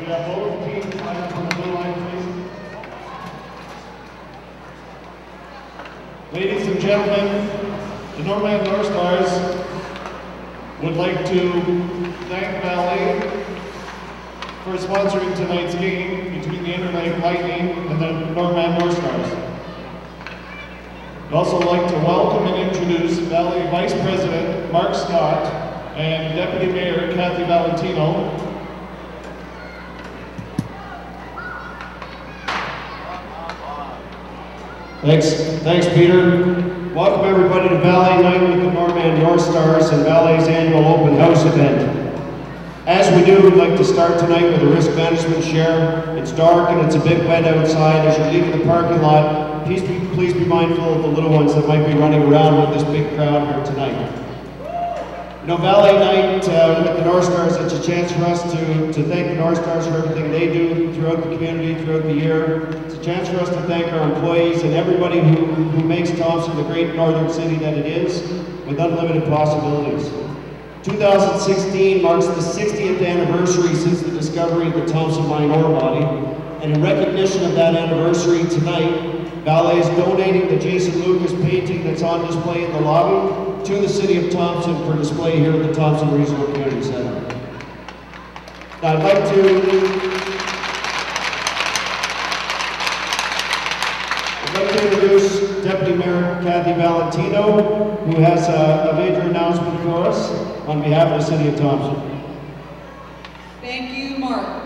we have both teams lined up on the blue line, please? Ladies and gentlemen, the Northstars would like to thank Ballet for sponsoring tonight's game between the Interlake Lightning and the Northstars. I'd also like to welcome and introduce Ballet Vice President Mark Scott and Deputy Mayor Kathy Valentino. Thanks, Peter. Welcome everybody to Ballet Night with the Northstars and Ballet's annual open house event. As we do, we'd like to start tonight with a risk management share. It's dark and it's a bit wet outside. As you're leaving the parking lot, please be mindful of the little ones that might be running around with this big crowd here tonight. You know, Ballet Night with the Northstars, it's a chance for us to thank the Northstars for everything they do throughout the community, throughout the year. It's a chance for us to thank our employees and everybody who makes Thompson the great northern city that it is, with unlimited possibilities. 2016 marks the 60th anniversary since the discovery of the Thompson mine ore body, and in recognition of that anniversary tonight, Ballet is donating the Jason Lucas painting that's on display in the lobby to the City of Thompson for display here at the Thompson Regional Community Center. Now I'd like to introduce Deputy Mayor Kathy Valentino, who has a major announcement for us on behalf of the City of Thompson. Thank you, Mark.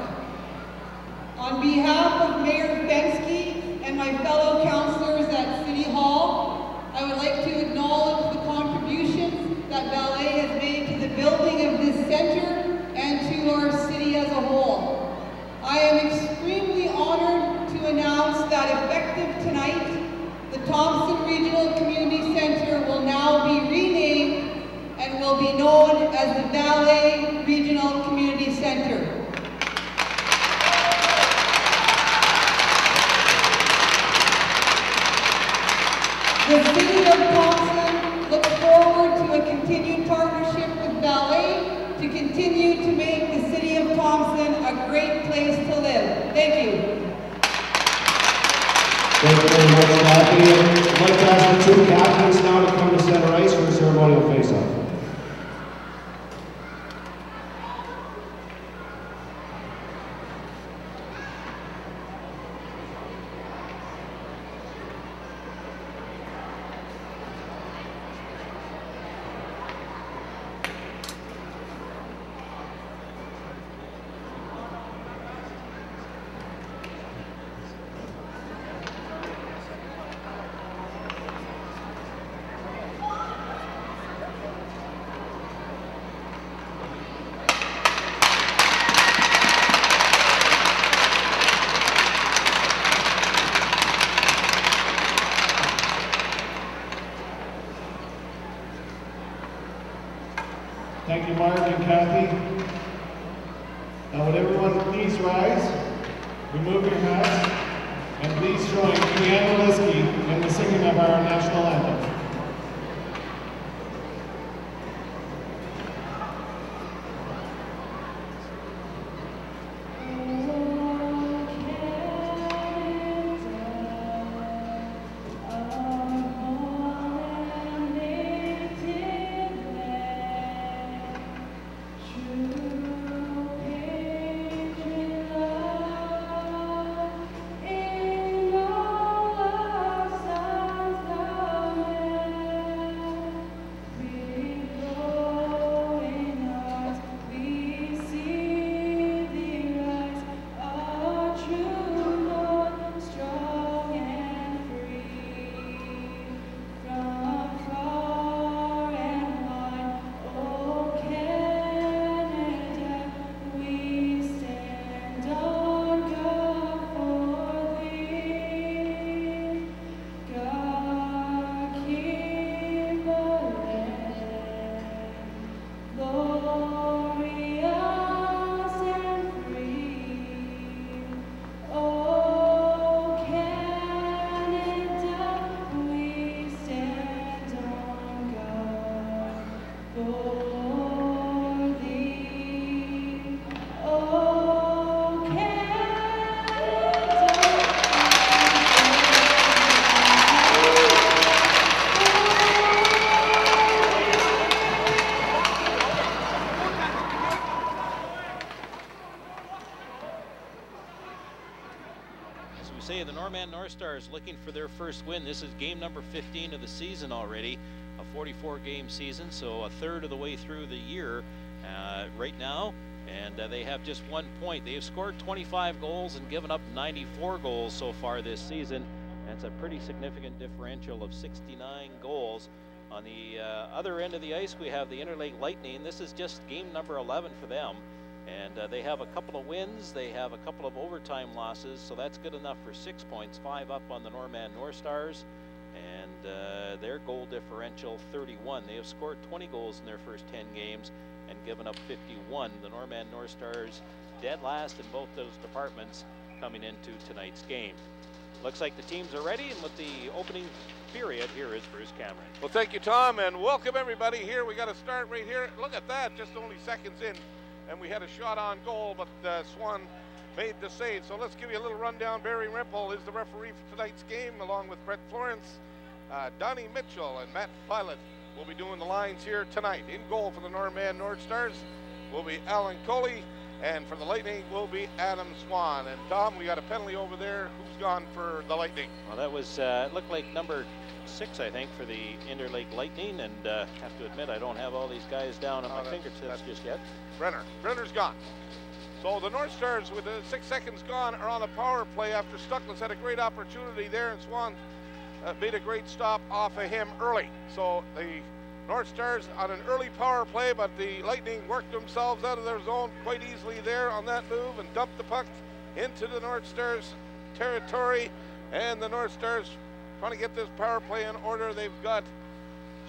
On behalf of Mayor Fensky and my fellow councillors at City Hall, I would like to acknowledge the contributions that Ballet has made to the building of this centre and to our city as a whole. I am extremely honored to announce that effective tonight, the Thompson Regional Community Centre will now be renamed and will be known as the Ballet Regional Community Centre. The City of Thompson looks forward to a continued partnership with Ballet to continue to make the City of Thompson a great place to live. Thank you. Thank you very much, Kathy. I'd like to ask the two captains now to come to center ice for a ceremonial face-off. Thank you, Mark and Kathy. Now would everyone please rise, remove your hats, and please join Leanna Liskey in the singing of our national anthem. we say the Norman Northstars looking for their first win. This is game number 15 of the season already, a 44-game season, so a third of the way through the year right now, and they have just 1 point. They have scored 25 goals and given up 94 goals so far this season. That's a pretty significant differential of 69 goals. On the other end of the ice, we have the Interlake Lightning. This is just game number 11 for them. And they have a couple of wins, they have a couple of overtime losses, so that's good enough for 6 points, 5 up on the Norman Northstars, and their goal differential 31. They have scored 20 goals in their first 10 games and given up 51. The Norman Northstars dead last in both those departments coming into tonight's game. Looks like the teams are ready, and with the opening period, here is Bruce Cameron. Well, thank you, Tom, and welcome everybody here. We got to start right here. Look at that, just only seconds in. And we had a shot on goal, but Swan made the save. So let's give you a little rundown. Barry Rimple is the referee for tonight's game, along with Brett Florence. Donnie Mitchell and Matt Pilot will be doing the lines here tonight. In goal for the Norman Northstars will be Alan Coley, and for the Lightning will be Adam Swan. And Tom, we got a penalty over there. Who's gone for the Lightning? Well, that was, it looked like number 6, I think, for the Interlake Lightning, and have to admit, I don't have all these guys down on my fingertips just yet. Brenner's gone. So the Northstars, with 6 seconds gone, are on a power play after Stuckless had a great opportunity there, and Swan made a great stop off of him early. So the Northstars on an early power play, but the Lightning worked themselves out of their zone quite easily there on that move and dumped the puck into the Northstars territory, and the Northstars trying to get this power play in order. They've got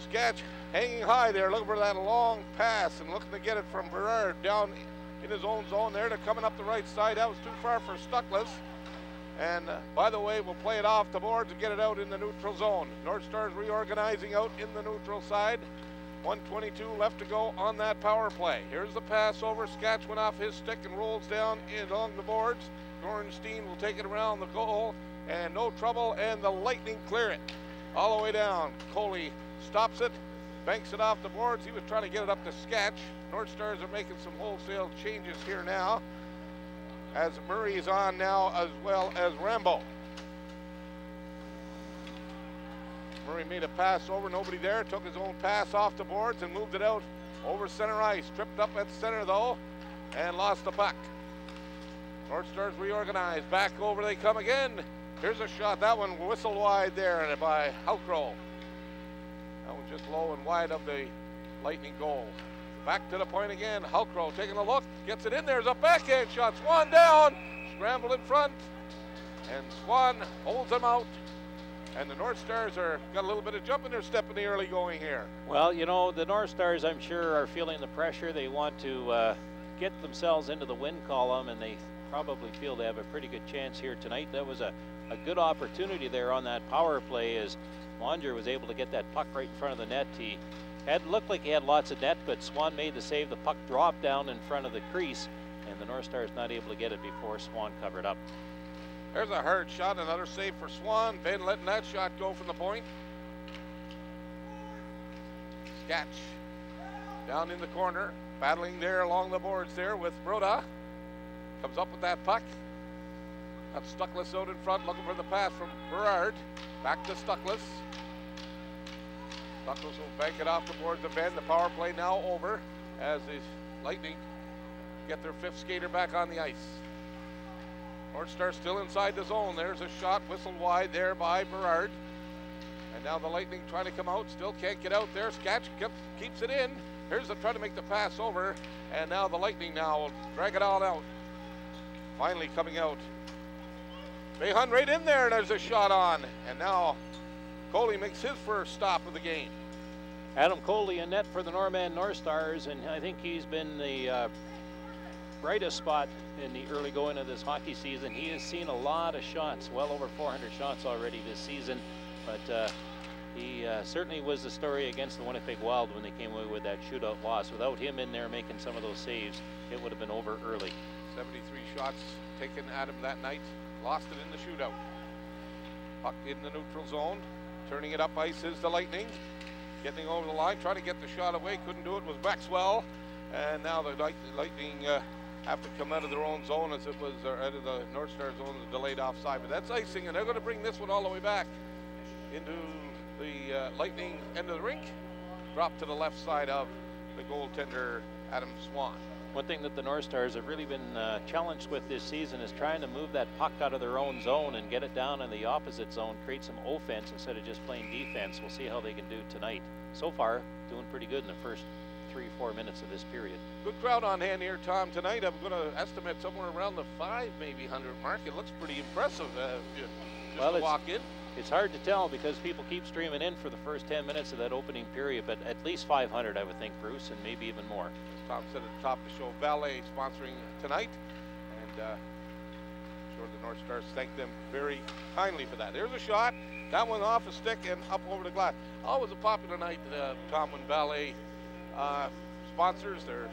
Sketch hanging high there, looking for that long pass and looking to get it from Berard down in his own zone there. They're coming up the right side. That was too far for Stuckless. And by the way, we'll play it off the boards and get it out in the neutral zone. Northstars reorganizing out in the neutral side. 1:22 left to go on that power play. Here's the pass over. Sketch went off his stick and rolls down along the boards. Gorenstein will take it around the goal, and no trouble, and the Lightning clear it all the way down. Coley stops it, banks it off the boards. He was trying to get it up to Sketch. Northstars are making some wholesale changes here now, as Murray is on now, as well as Rambo. Murray made a pass over, nobody there, took his own pass off the boards and moved it out over center ice. Tripped up at center though, and lost the puck. Northstars reorganized, back over they come again. Here's a shot, that one whistled wide there by Halcrow. That was just low and wide of the Lightning goal. Back to the point again. Halcrow taking a look, gets it in there. There's a backhand shot. Swan down, scramble in front, and Swan holds them out. And the Northstars got a little bit of jump in their step in the early going here. Well, you know, the Northstars, I'm sure, are feeling the pressure. They want to get themselves into the win column, and they probably feel they have a pretty good chance here tonight. That was a good opportunity there on that power play, as Monger was able to get that puck right in front of the net. He looked like he had lots of net, but Swan made the save. The puck dropped down in front of the crease, and the Northstars not able to get it before Swan covered up. There's a hard shot, another save for Swan. Ben letting that shot go from the point. Sketch down in the corner, battling there along the boards there with Broda. Comes up with that puck. Got Stuckless out in front, looking for the pass from Berard. Back to Stuckless. Stuckless will bank it off the boards of Ben. The power play now over as the Lightning get their 5th skater back on the ice. Northstar still inside the zone. There's a shot whistled wide there by Berard. And now the Lightning trying to come out. Still can't get out there. Sketch keeps it in. Here's the try to make the pass over. And now the Lightning now will drag it all out. Finally coming out. Bayhun right in there, and there's a shot on. And now Coley makes his first stop of the game. Adam Coley in net for the Norman Northstars, and I think he's been the brightest spot in the early going of this hockey season. He has seen a lot of shots, well over 400 shots already this season, but he certainly was the story against the Winnipeg Wild when they came away with that shootout loss. Without him in there making some of those saves, it would have been over early. 73 shots taken at him that night. Lost it in the shootout. Puck in the neutral zone. Turning it up ice is the Lightning. Getting over the line, trying to get the shot away. Couldn't do it, was Maxwell. And now the Lightning have to come out of their own zone as it was, or out of the North Star zone, the delayed offside. But that's icing, and they're going to bring this one all the way back into the Lightning end of the rink. Drop to the left side of the goaltender, Adam Swan. One thing that the North Stars have really been challenged with this season is trying to move that puck out of their own zone and get it down in the opposite zone, create some offense instead of just playing defense. We'll see how they can do tonight. So far, doing pretty good in the first 3-4 minutes of this period. Good crowd on hand here, Tom, tonight. I'm going to estimate somewhere around the 5, maybe 100 mark. It looks pretty impressive just to walk in. It's hard to tell because people keep streaming in for the first 10 minutes of that opening period, but at least 500, I would think, Bruce, and maybe even more. As Tom said at the top of the show, Valet sponsoring tonight, and I'm sure the North Stars thank them very kindly for that. There's a shot. That one off a stick and up over the glass. Always a popular night, Tom, when Valet sponsors. They're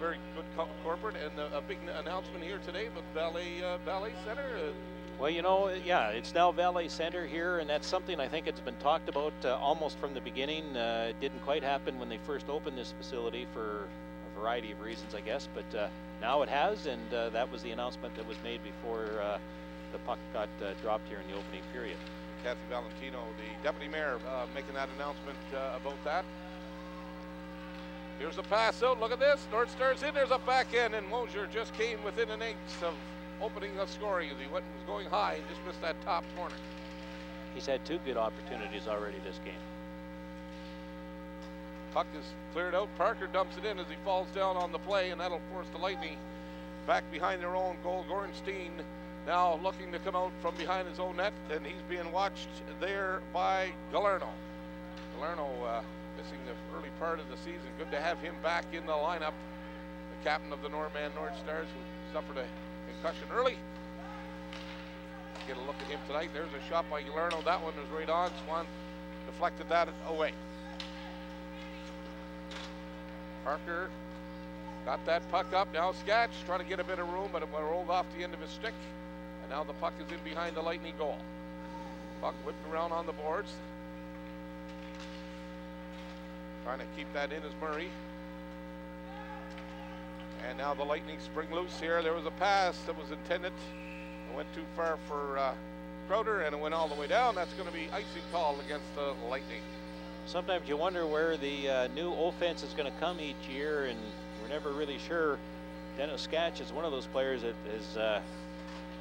very good corporate, and a big announcement here today with Valet Center. Well, you know, yeah, it's now Valet Center here, and that's something I think it's been talked about almost from the beginning. It didn't quite happen when they first opened this facility for a variety of reasons, I guess, but now it has, and that was the announcement that was made before the puck got dropped here in the opening period. Kathy Valentino, the deputy mayor, making that announcement about that. Here's a pass out. Look at this. North Stars in. There's a backhand, and Mosier just came within an inch of opening the scoring as he was going high and just missed that top corner. He's had 2 good opportunities already this game. Puck is cleared out. Parker dumps it in as he falls down on the play, and that'll force the Lightning back behind their own goal. Gorenstein now looking to come out from behind his own net, and he's being watched there by Galerno. Galerno missing the early part of the season. Good to have him back in the lineup. The captain of the Norman North Stars, who suffered a concussion early. Get a look at him tonight. There's a shot by Galerno. That one was right on. Swan deflected that away. Parker got that puck up. Now Sketch trying to get a bit of room, but it rolled off the end of his stick. And now the puck is in behind the Lightning goal. Puck whipped around on the boards. Trying to keep that in is Murray. And now the Lightning spring loose here. There was a pass that was intended. It went too far for Crowder, and it went all the way down. That's going to be icing call against the Lightning. Sometimes you wonder where the new offense is going to come each year, and we're never really sure. Dennis Sketch is one of those players that has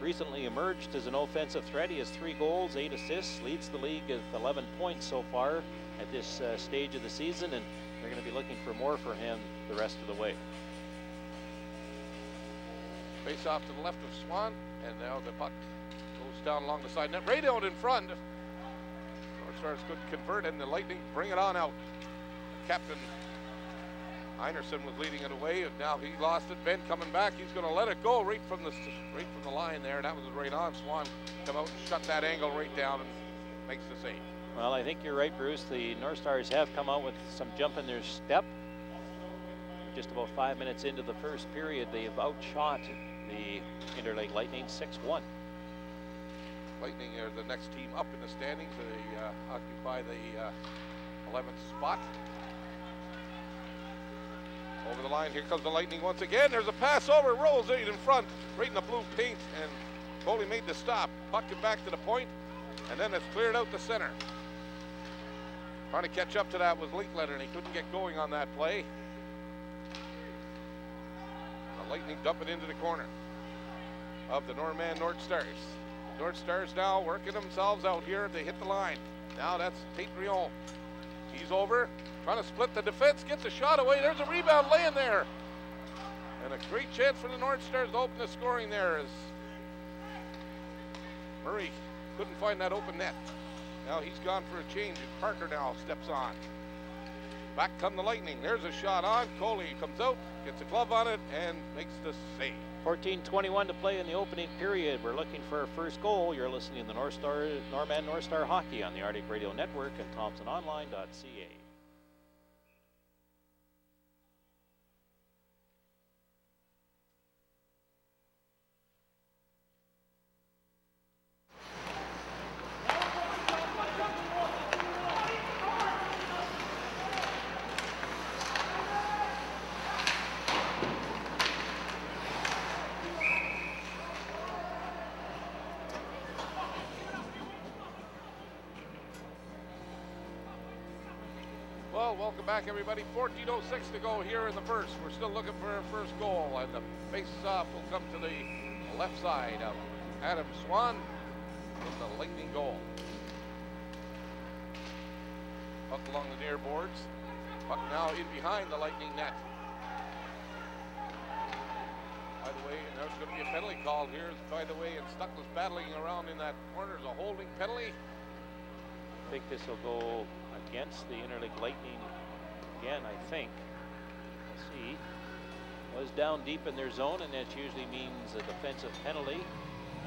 recently emerged as an offensive threat. He has 3 goals, 8 assists, leads the league with 11 points so far at this stage of the season, and they're going to be looking for more for him the rest of the way. Face off to the left of Swan, and now the puck goes down along the side net, right out in front. North Stars couldn't convert, and the Lightning bring it on out. Captain Einerson was leading it away, and now he lost it. Ben coming back, he's going to let it go right from the line there. That was right on. Swan come out and shut that angle right down and makes the save. Well, I think you're right, Bruce. The North Stars have come out with some jump in their step. Just about 5 minutes into the first period, they have outshot the Interlake Lightning 6-1. Lightning are the next team up in the standings. They occupy the 11th spot. Over the line, here comes the Lightning once again. There's a pass over, rolls right in front, right in the blue paint, and goalie made the stop. Puck it back to the point, and then it's cleared out the center. Trying to catch up to that was Linkletter, and he couldn't get going on that play. The Lightning dump it into the corner of the Norman North Stars. North Stars now working themselves out here. They hit the line. Now that's Tate Rion. He's over, trying to split the defense, gets a shot away. There's a rebound laying there. And a great chance for the North Stars to open the scoring there as Murray couldn't find that open net. Now he's gone for a change, and Parker now steps on. Back come the Lightning. There's a shot on. Coley comes out, gets a glove on it, and makes the save. 14:21 to play in the opening period. We're looking for our first goal. You're listening to the Norman North Star Hockey on the Arctic Radio Network and ThompsonOnline.ca. Well, welcome back, everybody. 14:06 to go here in the first. We're still looking for our first goal, and the face-off will come to the left side of Adam Swan with the Lightning goal. Puck along the near boards. Puck now in behind the Lightning net. By the way, and there's going to be a penalty call here. By the way, and Stuckless battling around in that corner. There's a holding penalty. I think this will go against the Interlake Lightning again, I think. We'll see. Was down deep in their zone, and that usually means a defensive penalty.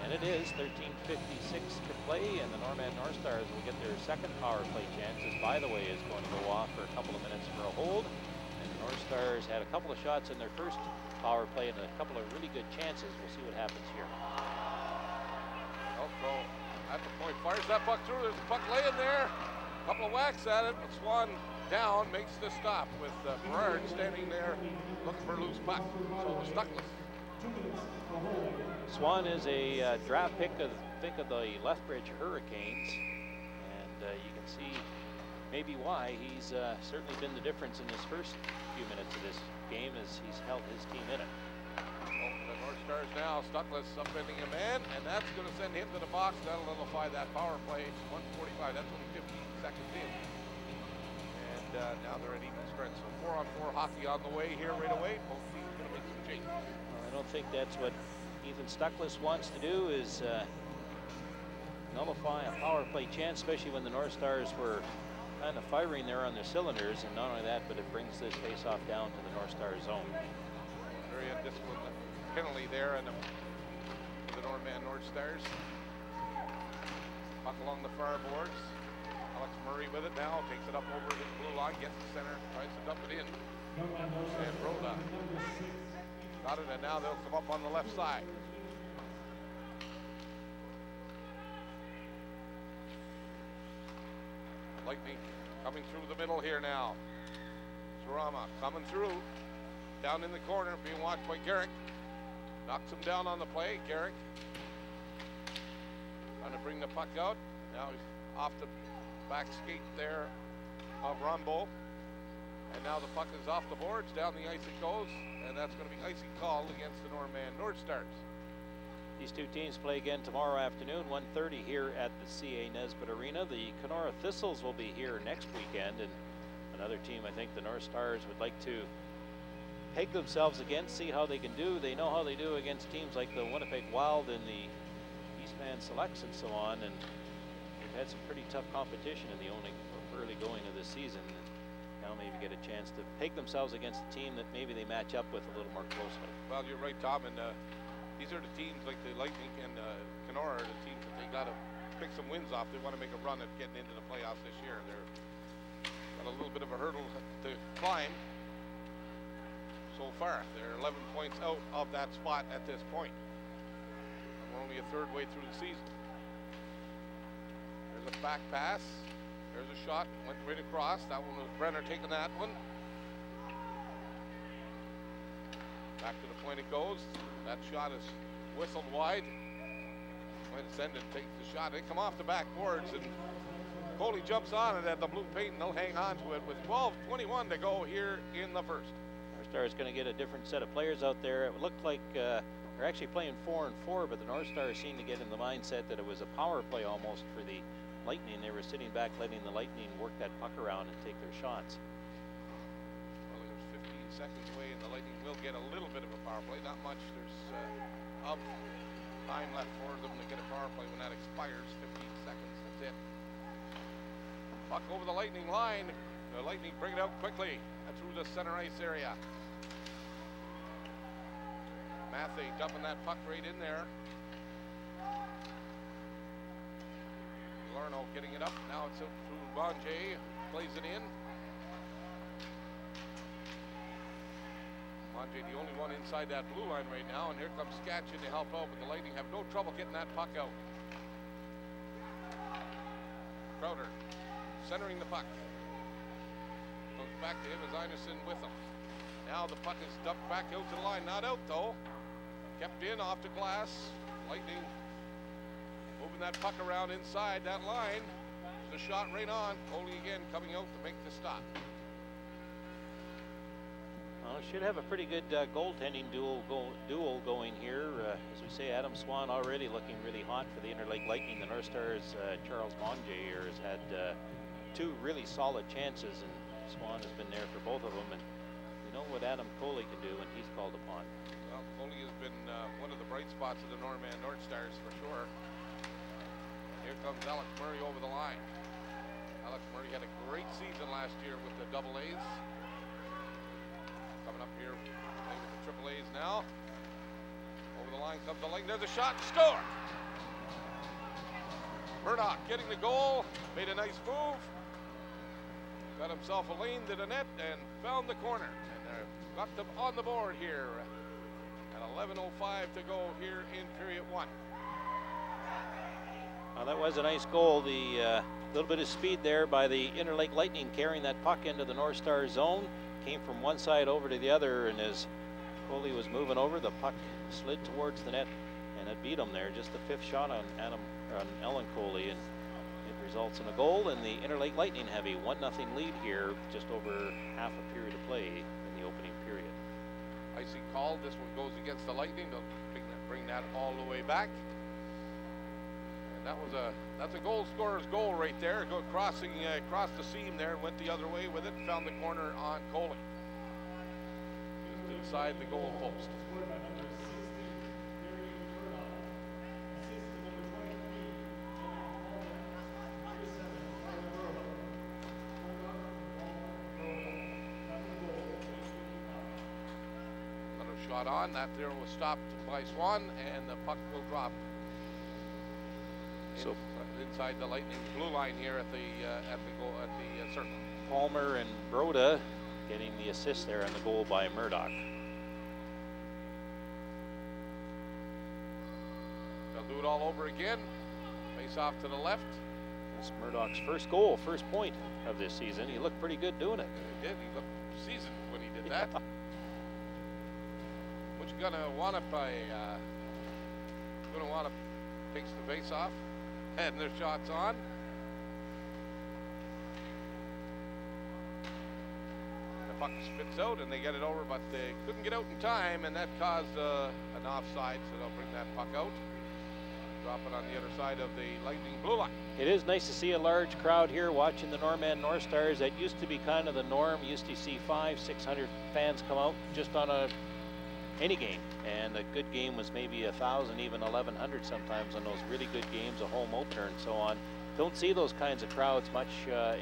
And it is 13:56 to play, and the Norman Northstars will get their second power play chance. This, by the way, is going to go off for a couple of minutes for a hold. And the Northstars had a couple of shots in their first power play and a couple of really good chances. We'll see what happens here. Elko at the point fires that puck through. There's a puck laying there. A couple of whacks at it, but Swan down makes the stop with Berard standing there looking for a loose puck. So Stuckless. Swan is a draft pick of the Lethbridge Hurricanes, and you can see maybe why he's certainly been the difference in his first few minutes of this game as he's held his team in it. Oh, the Northstars now, Stuckless upending a man, and that's going to send him to the box. That'll nullify that power play. 1:45, that's only 15 seconds in. And now they're at even strength. So 4-on-4 hockey on the way here right away. Both teams going to make some changes. Well, I don't think that's what Ethan Stuckless wants to do, is nullify a power play chance, especially when the Northstars were kind of firing there on their cylinders. And not only that, but it brings this face-off down to the Northstars zone. Very undisciplined penalty there and the Norman Northstars. Puck along the far boards. Alex Murray with it now, takes it up over his blue line, gets the center, tries to dump it in. And Rhoda got it, and now they'll come up on the left side. Lightning coming through the middle here now. Sarama coming through. Down in the corner, being watched by Garrick. Knocks him down on the play. Garrick trying to bring the puck out. Now he's off the back skate there of Rombo. And now the puck is off the boards. Down the ice it goes. And that's going to be icy call against the Norman Northstars. These two teams play again tomorrow afternoon, 1:30 here at the C.A. Nesbitt Arena. The Kenora Thistles will be here next weekend, and another team I think the Northstars would like to peg themselves against, see how they can do. They know how they do against teams like the Winnipeg Wild and the Eastman Selects and so on, and they've had some pretty tough competition in the early going of the season. And now maybe get a chance to peg themselves against a team that maybe they match up with a little more closely. Well, you're right, Tom, and these are the teams like the Lightning and Kenora are the teams that they got to pick some wins off. They want to make a run at getting into the playoffs this year. They're got a little bit of a hurdle to climb. So far, they're 11 points out of that spot at this point. We're only a third way through the season. There's a back pass. There's a shot. Went right across. That one was Brenner taking that one. Back to the point it goes. That shot is whistled wide. Might send it, takes the shot. They come off the backboards, and Coley jumps on it at the blue paint, and they'll hang on to it with 12:21 to go here in the first. Northstars going to get a different set of players out there. It looked like they're actually playing 4-on-4, but the Northstars seemed to get in the mindset that it was a power play almost for the Lightning. They were sitting back, letting the Lightning work that puck around and take their shots. Well, there's 15 seconds away, and the Lightning will get a little bit of a power play. Not much. There's time left for them to get a power play when that expires. 15 seconds. That's it. Puck over the Lightning line. The Lightning bring it out quickly through the center ice area. Mathey dumping that puck right in there. Larno getting it up. Now it's out through Bonjay. Plays it in. Bonjay, the only one inside that blue line right now. And here comes Skatchin to help out. But the Lightning have no trouble getting that puck out. Crowder centering the puck. Goes back to him as Einerson with him. Now the puck is dumped back out to the line. Not out though. Kept in off the glass. Lightning moving that puck around inside that line. The shot right on. Coley again coming out to make the stop. Well, should have a pretty good goaltending duel going here. As we say, Adam Swan already looking really hot for the Interlake Lightning. The Northstars' Charles Bonje here has had two really solid chances, and Swan has been there for both of them. And you know what Adam Coley can do when he's called upon. Well, Coley has been one of the bright spots of the Norman Northstars for sure. Here comes Alex Murray over the line. Alex Murray had a great season last year with the double A's. Coming up here, playing with the triple A's now. Over the line comes the Lightning. There's a shot, score! Murdoch getting the goal, made a nice move. Got himself a lane to the net and found the corner. And got them on the board here. At 11:05 to go here in period 1. Well, that was a nice goal. The little bit of speed there by the Interlake Lightning carrying that puck into the North Star zone. Came from one side over to the other, and as Coley was moving over, the puck slid towards the net, and it beat him there. Just the 5th shot on Ellen Coley, and it results in a goal, and the Interlake Lightning have a 1-0 lead here, just over half a period of play in the opening period. Icy call. This one goes against the Lightning. They'll bring that all the way back. And that's a goal scorer's goal right there. Go crossing across the seam there, went the other way with it, found the corner on Coley. Just inside the goal post. Another shot on. That there was stopped by Swan, and the puck will drop. So inside the Lightning blue line here at the circle. Palmer and Broda getting the assist there on the goal by Murdoch. They'll do it all over again. Face off to the left. It's Murdoch's first goal, first point of this season. He looked pretty good doing it. He did. He looked seasoned when he did that. What you gonna want to play? Gonna want to takes the face off. And their shots on. The puck spits out and they get it over, but they couldn't get out in time, and that caused an offside, so they'll bring that puck out. Drop it on the other side of the Lightning blue line. It is nice to see a large crowd here watching the Norman Northstars. That used to be kind of the norm. Used to see 500-600 fans come out just on any game, and a good game was maybe 1,000, even 1,100 sometimes on those really good games, a home opener and so on. Don't see those kinds of crowds much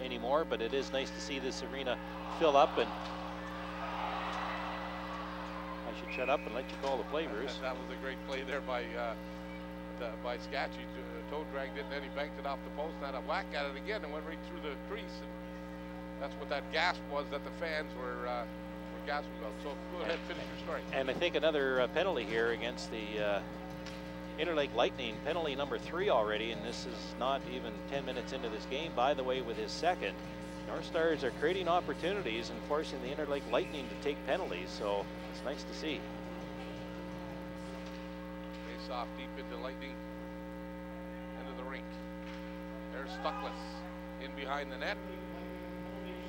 anymore, but it is nice to see this arena fill up. And I should shut up and let you call the play, Bruce. That was a great play there by Scatchy. Toe dragged it, and then he banked it off the post, and had a whack at it again, and went right through the crease. And that's what that gasp was that the fans were gasping about. So go ahead, finish your story. And I think another penalty here against the Interlake Lightning, penalty number 3 already, and this is not even 10 minutes into this game. By the way, with his second, Northstars are creating opportunities and forcing the Interlake Lightning to take penalties, so it's nice to see. Face off deep into Lightning, into the rink. There's Stuckless in behind the net.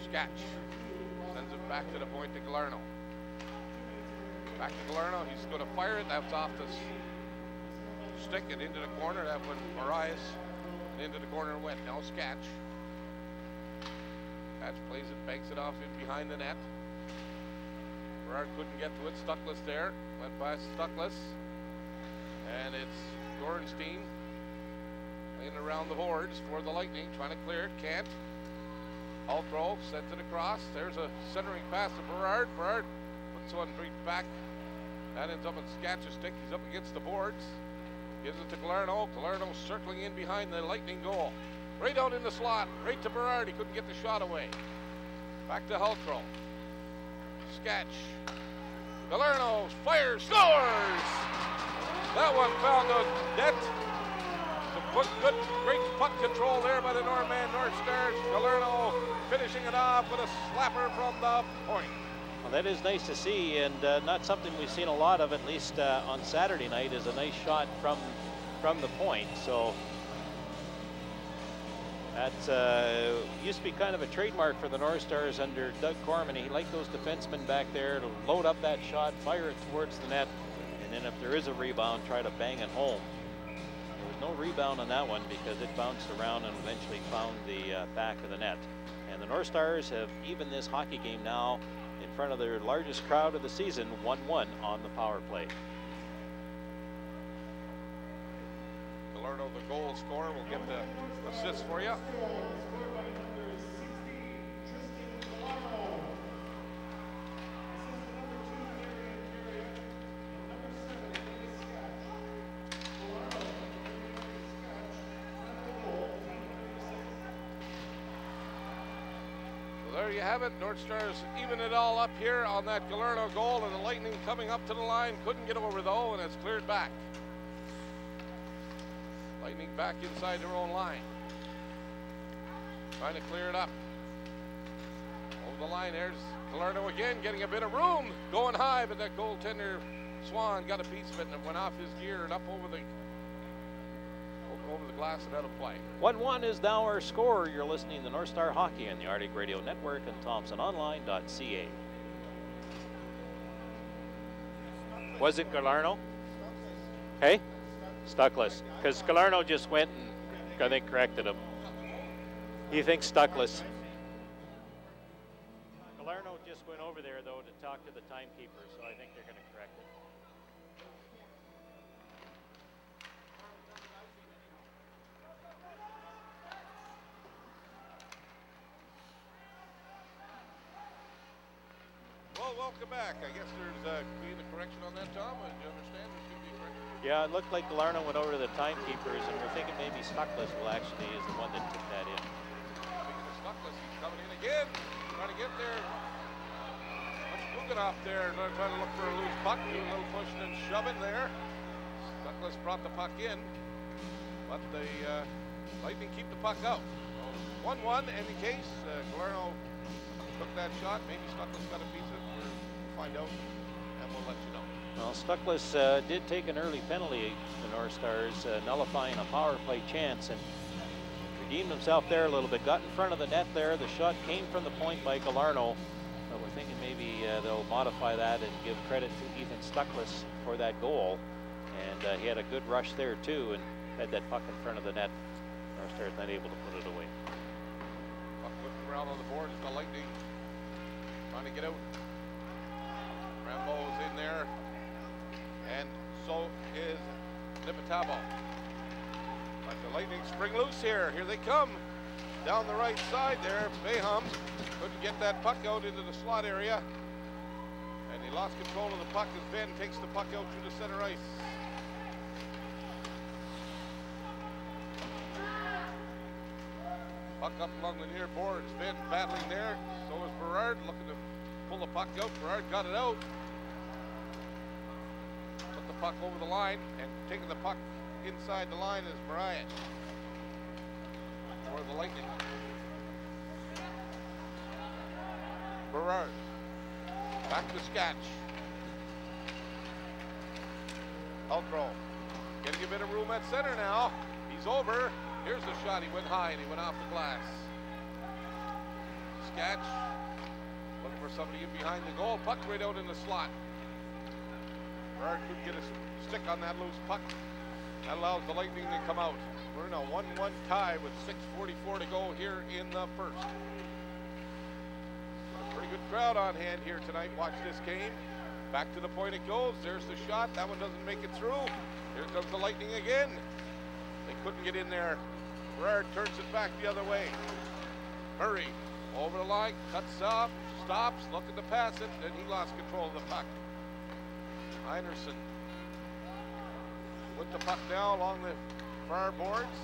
Scatch sends it back to the point to Galarno. Back to Galarno. He's going to fire it. That's off the stick and into the corner. That went Marias. Into the corner and went. Now Scatch. Scatch plays it, banks it off in behind the net. Berard couldn't get to it. Stuckless there. Went past Stuckless. And it's Gorenstein playing around the boards for the Lightning. Trying to clear it. Can't. Altro sends it across. There's a centering pass to Berard. Berard puts one right back. That ends up in Scatch's stick. He's up against the boards. Gives it to Galarno. Galarno circling in behind the Lightning goal. Right out in the slot. Right to Berard. He couldn't get the shot away. Back to Altro. Scatch. Galarno fires. Scores! That one found the net. Good, great puck control there by the Norman Northstars. Galarno finishing it off with a slapper from the point. Well, that is nice to see, and not something we've seen a lot of, at least on Saturday night, is a nice shot from the point. So That used to be kind of a trademark for the Northstars under Doug Corman. He liked those defensemen back there to load up that shot, fire it towards the net, and then if there is a rebound, try to bang it home. There was no rebound on that one because it bounced around and eventually found the back of the net. And the Northstars have evened this hockey game now in front of their largest crowd of the season, 1-1 on the power play. Gallardo, the goal scorer, will get the assist for you. There you have it. Northstars even it all up here on that Gallardo goal, and the Lightning coming up to the line. Couldn't get over though, and it's cleared back. Lightning back inside their own line. Trying to clear it up. Over the line, there's Gallardo again, getting a bit of room. Going high, but that goaltender, Swan, got a piece of it, and it went off his gear and up over the glass and out of play. 1-1 is now our score. You're listening to Northstar Hockey on the Arctic Radio Network and ThompsonOnline.ca. Was it Gallardo? Hey? Stuckless. Because Gallardo just went and I think corrected him. He thinks Stuckless. Gallardo just went over there though to talk to the timekeeper, so I think they're going to correct it. Well, welcome back. I guess there's being a correction on that, Tom. Do you understand there should be a correction? Yeah, it looked like Gallardo went over to the timekeepers, and we're thinking maybe Stuckless will actually is the one that took that in. Speaking of Stuckless, he's coming in again, trying to get there. Much moving off there, trying to look for a loose puck, do a little pushing and shoving there. Stuckless brought the puck in, but the Lightning keep the puck out. 1-1, any case, Gallardo took that shot. Maybe Stuckless got a piece of it. We'll find out, and we'll let you know. Well, Stuckless did take an early penalty, the Northstars, nullifying a power play chance, and redeemed himself there a little bit. Got in front of the net there. The shot came from the point by Gallardo. But we're thinking maybe they'll modify that and give credit to Ethan Stuckless for that goal. And he had a good rush there too, and had that puck in front of the net. Northstars not able to put it away. Puck whipping around on the board is the Lightning trying to get out. Rambo's in there, and so is Nipatabo. But the Lightning spring loose here. Here they come. Down the right side there, Bayham couldn't get that puck out into the slot area. And he lost control of the puck as Ben takes the puck out through the center ice. Puck up along the near boards. Ben battling there. So is Berard looking to pull the puck out. Berard got it out. Put the puck over the line, and taking the puck inside the line is Mariah for the Lightning. Berard back to Sketch. Outro getting a bit of room at center now. He's over. Here's the shot. He went high and he went off the glass. Sketch looking for somebody in behind the goal. Puck right out in the slot. Berard could get a stick on that loose puck. That allows the Lightning to come out. We're in a 1-1 tie with 6:44 to go here in the first. A pretty good crowd on hand here tonight. Watch this game. Back to the point it goes. There's the shot. That one doesn't make it through. Here comes the Lightning again. They couldn't get in there. Berard turns it back the other way. Murray over the line, cuts off, stops, looking to pass it, and he lost control of the puck. Einerson with the puck now along the far boards.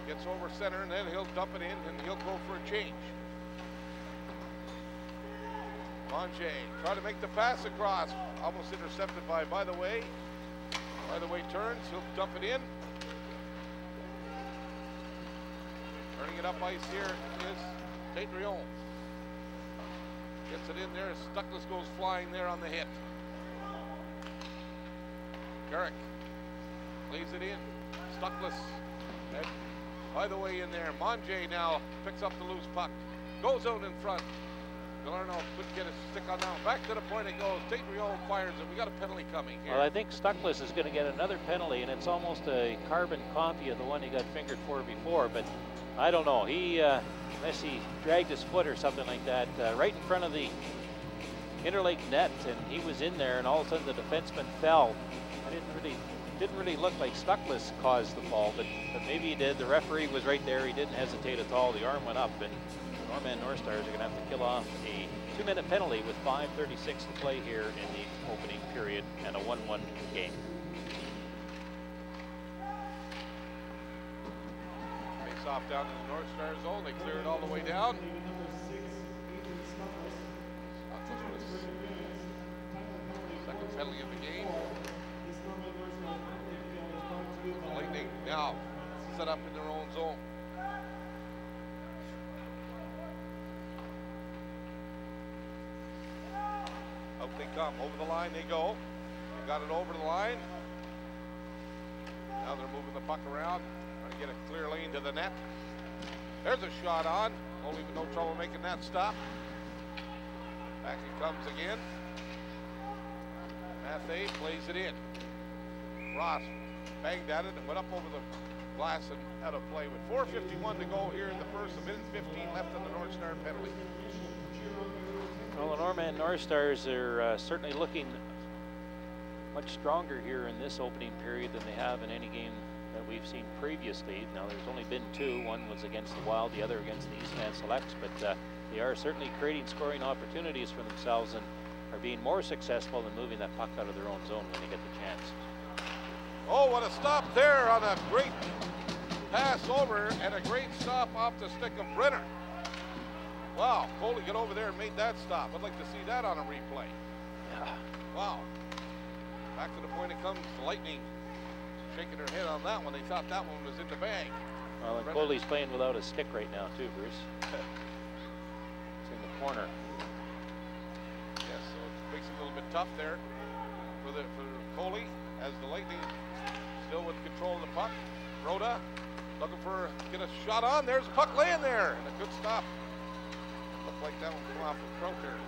Gets over center, and then he'll dump it in, and he'll go for a change. Monge trying to make the pass across. Almost intercepted by the way. By the way turns, he'll dump it in. Turning it up ice here is St. Rion. Gets it in there. Stuckless goes flying there on the hit. Garrick plays it in. Stuckless. And by the way in there. Monjay now picks up the loose puck. Goes out in front. Galarno couldn't get a stick on that one. Back to the point it goes. St. Rio fires it. We got a penalty coming here. Well, I think Stuckless is going to get another penalty, and it's almost a carbon copy of the one he got fingered for before, but I don't know. He, unless he dragged his foot or something like that, right in front of the Interlake net, and he was in there, and all of a sudden the defenseman fell. It didn't really look like Stuckless caused the fall, but maybe he did. The referee was right there. He didn't hesitate at all. The arm went up, and the Norman Northstars are going to have to kill off a 2-minute penalty with 5:36 to play here in the opening period and a 1-1 game. Face off down to the Northstars zone. They clear it all the way down. Second penalty of the game. The Lightning now set up in their own zone. Out they come, over the line they go. They got it over the line. Now they're moving the puck around, trying to get a clear lane to the net. There's a shot on. Won't even no trouble making that stop. Back it comes again. Mathey plays it in. Ross banged at it and went up over the glass and out of play with 4:51 to go here in the first. 1:15 left on the North Star penalty. Well, the Norman Northstars are certainly looking much stronger here in this opening period than they have in any game that we've seen previously. Now, there's only been two. One was against the Wild, the other against the Eastman Selects, but they are certainly creating scoring opportunities for themselves and are being more successful in moving that puck out of their own zone when they get the chance. Oh, what a stop there on a great pass over and a great stop off the stick of Brenner. Wow, Coley got over there and made that stop. I'd like to see that on a replay. Yeah. Wow. Back to the point it comes. The Lightning shaking their head on that one. They thought that one was in the bag. Well, and Coley's playing without a stick right now too, Bruce. It's in the corner. Yes, so it makes it a little bit tough there for Coley as the Lightning still with control of the puck. Rhoda looking for get a shot on. There's a puck laying there and a good stop. Looked like that one came off the throat there.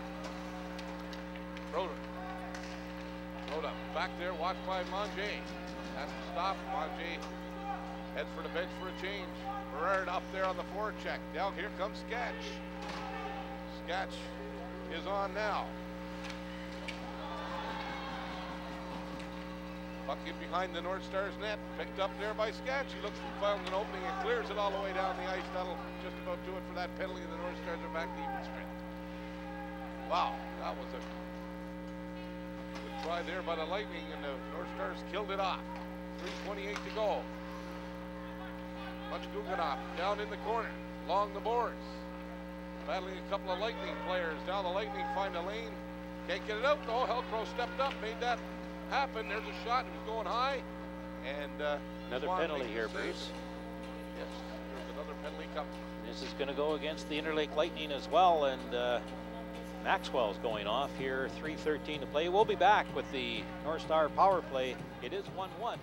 Rhoda back there, watched by Monjay. Has to stop. Monjay heads for the bench for a change. Berard up there on the forecheck. Down here comes Sketch. Sketch is on now. Puck in behind the Northstars net. Picked up there by Sketch. He looks for found an opening and clears it all the way down the ice. That'll just about do it for that penalty, and the Northstars are back to even strength. Wow, that was a good try there by the Lightning, and the Northstars killed it off. 3:28 to go. Much Guggenhoff down in the corner, along the boards. Battling a couple of Lightning players. Now the Lightning find a lane. Can't get it out though. Hellcrow stepped up, made that happen. There's a shot. It was going high. And another penalty here, Bruce. Yes, there's another penalty coming. This is going to go against the Interlake Lightning as well, and Maxwell's going off here. 3:13 to play. We'll be back with the North Star power play. It is 1-1.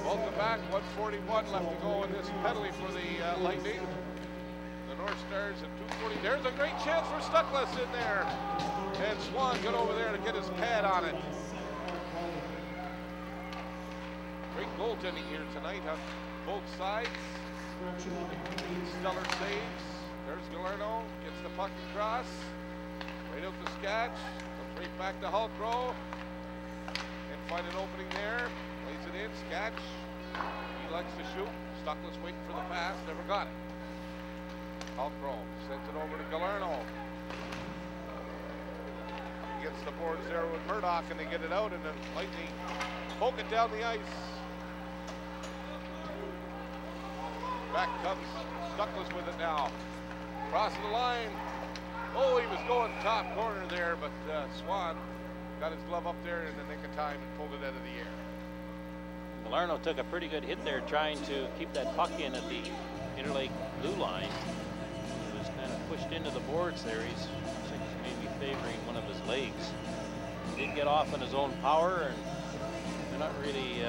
Welcome back. 1:41 left to go in this penalty for the Lightning. The Northstars at 2:40. There's a great chance for Stuckless in there. And Swan got over there to get his pad on it. Great goaltending here tonight on both sides. Stellar saves. There's Galarno. Gets the puck across. Right out to Sketch. Comes right back to Hallcrow. And find an opening there. Plays it in. Sketch. He likes to shoot. Stuckless waiting for the pass. Never got it. Hallcrow sends it over to Galarno. Gets the boards there with Murdoch, and they get it out, and then Lightning poke it down the ice. Back comes Stuckless with it now. Crossing the line. Oh, he was going top corner there, but Swan got his glove up there in the nick of time and pulled it out of the air. Malarno took a pretty good hit there trying to keep that puck in at the Interlake blue line. He was kind of pushed into the boards there. He's maybe favoring one of his legs. He did get off on his own power, and they're not really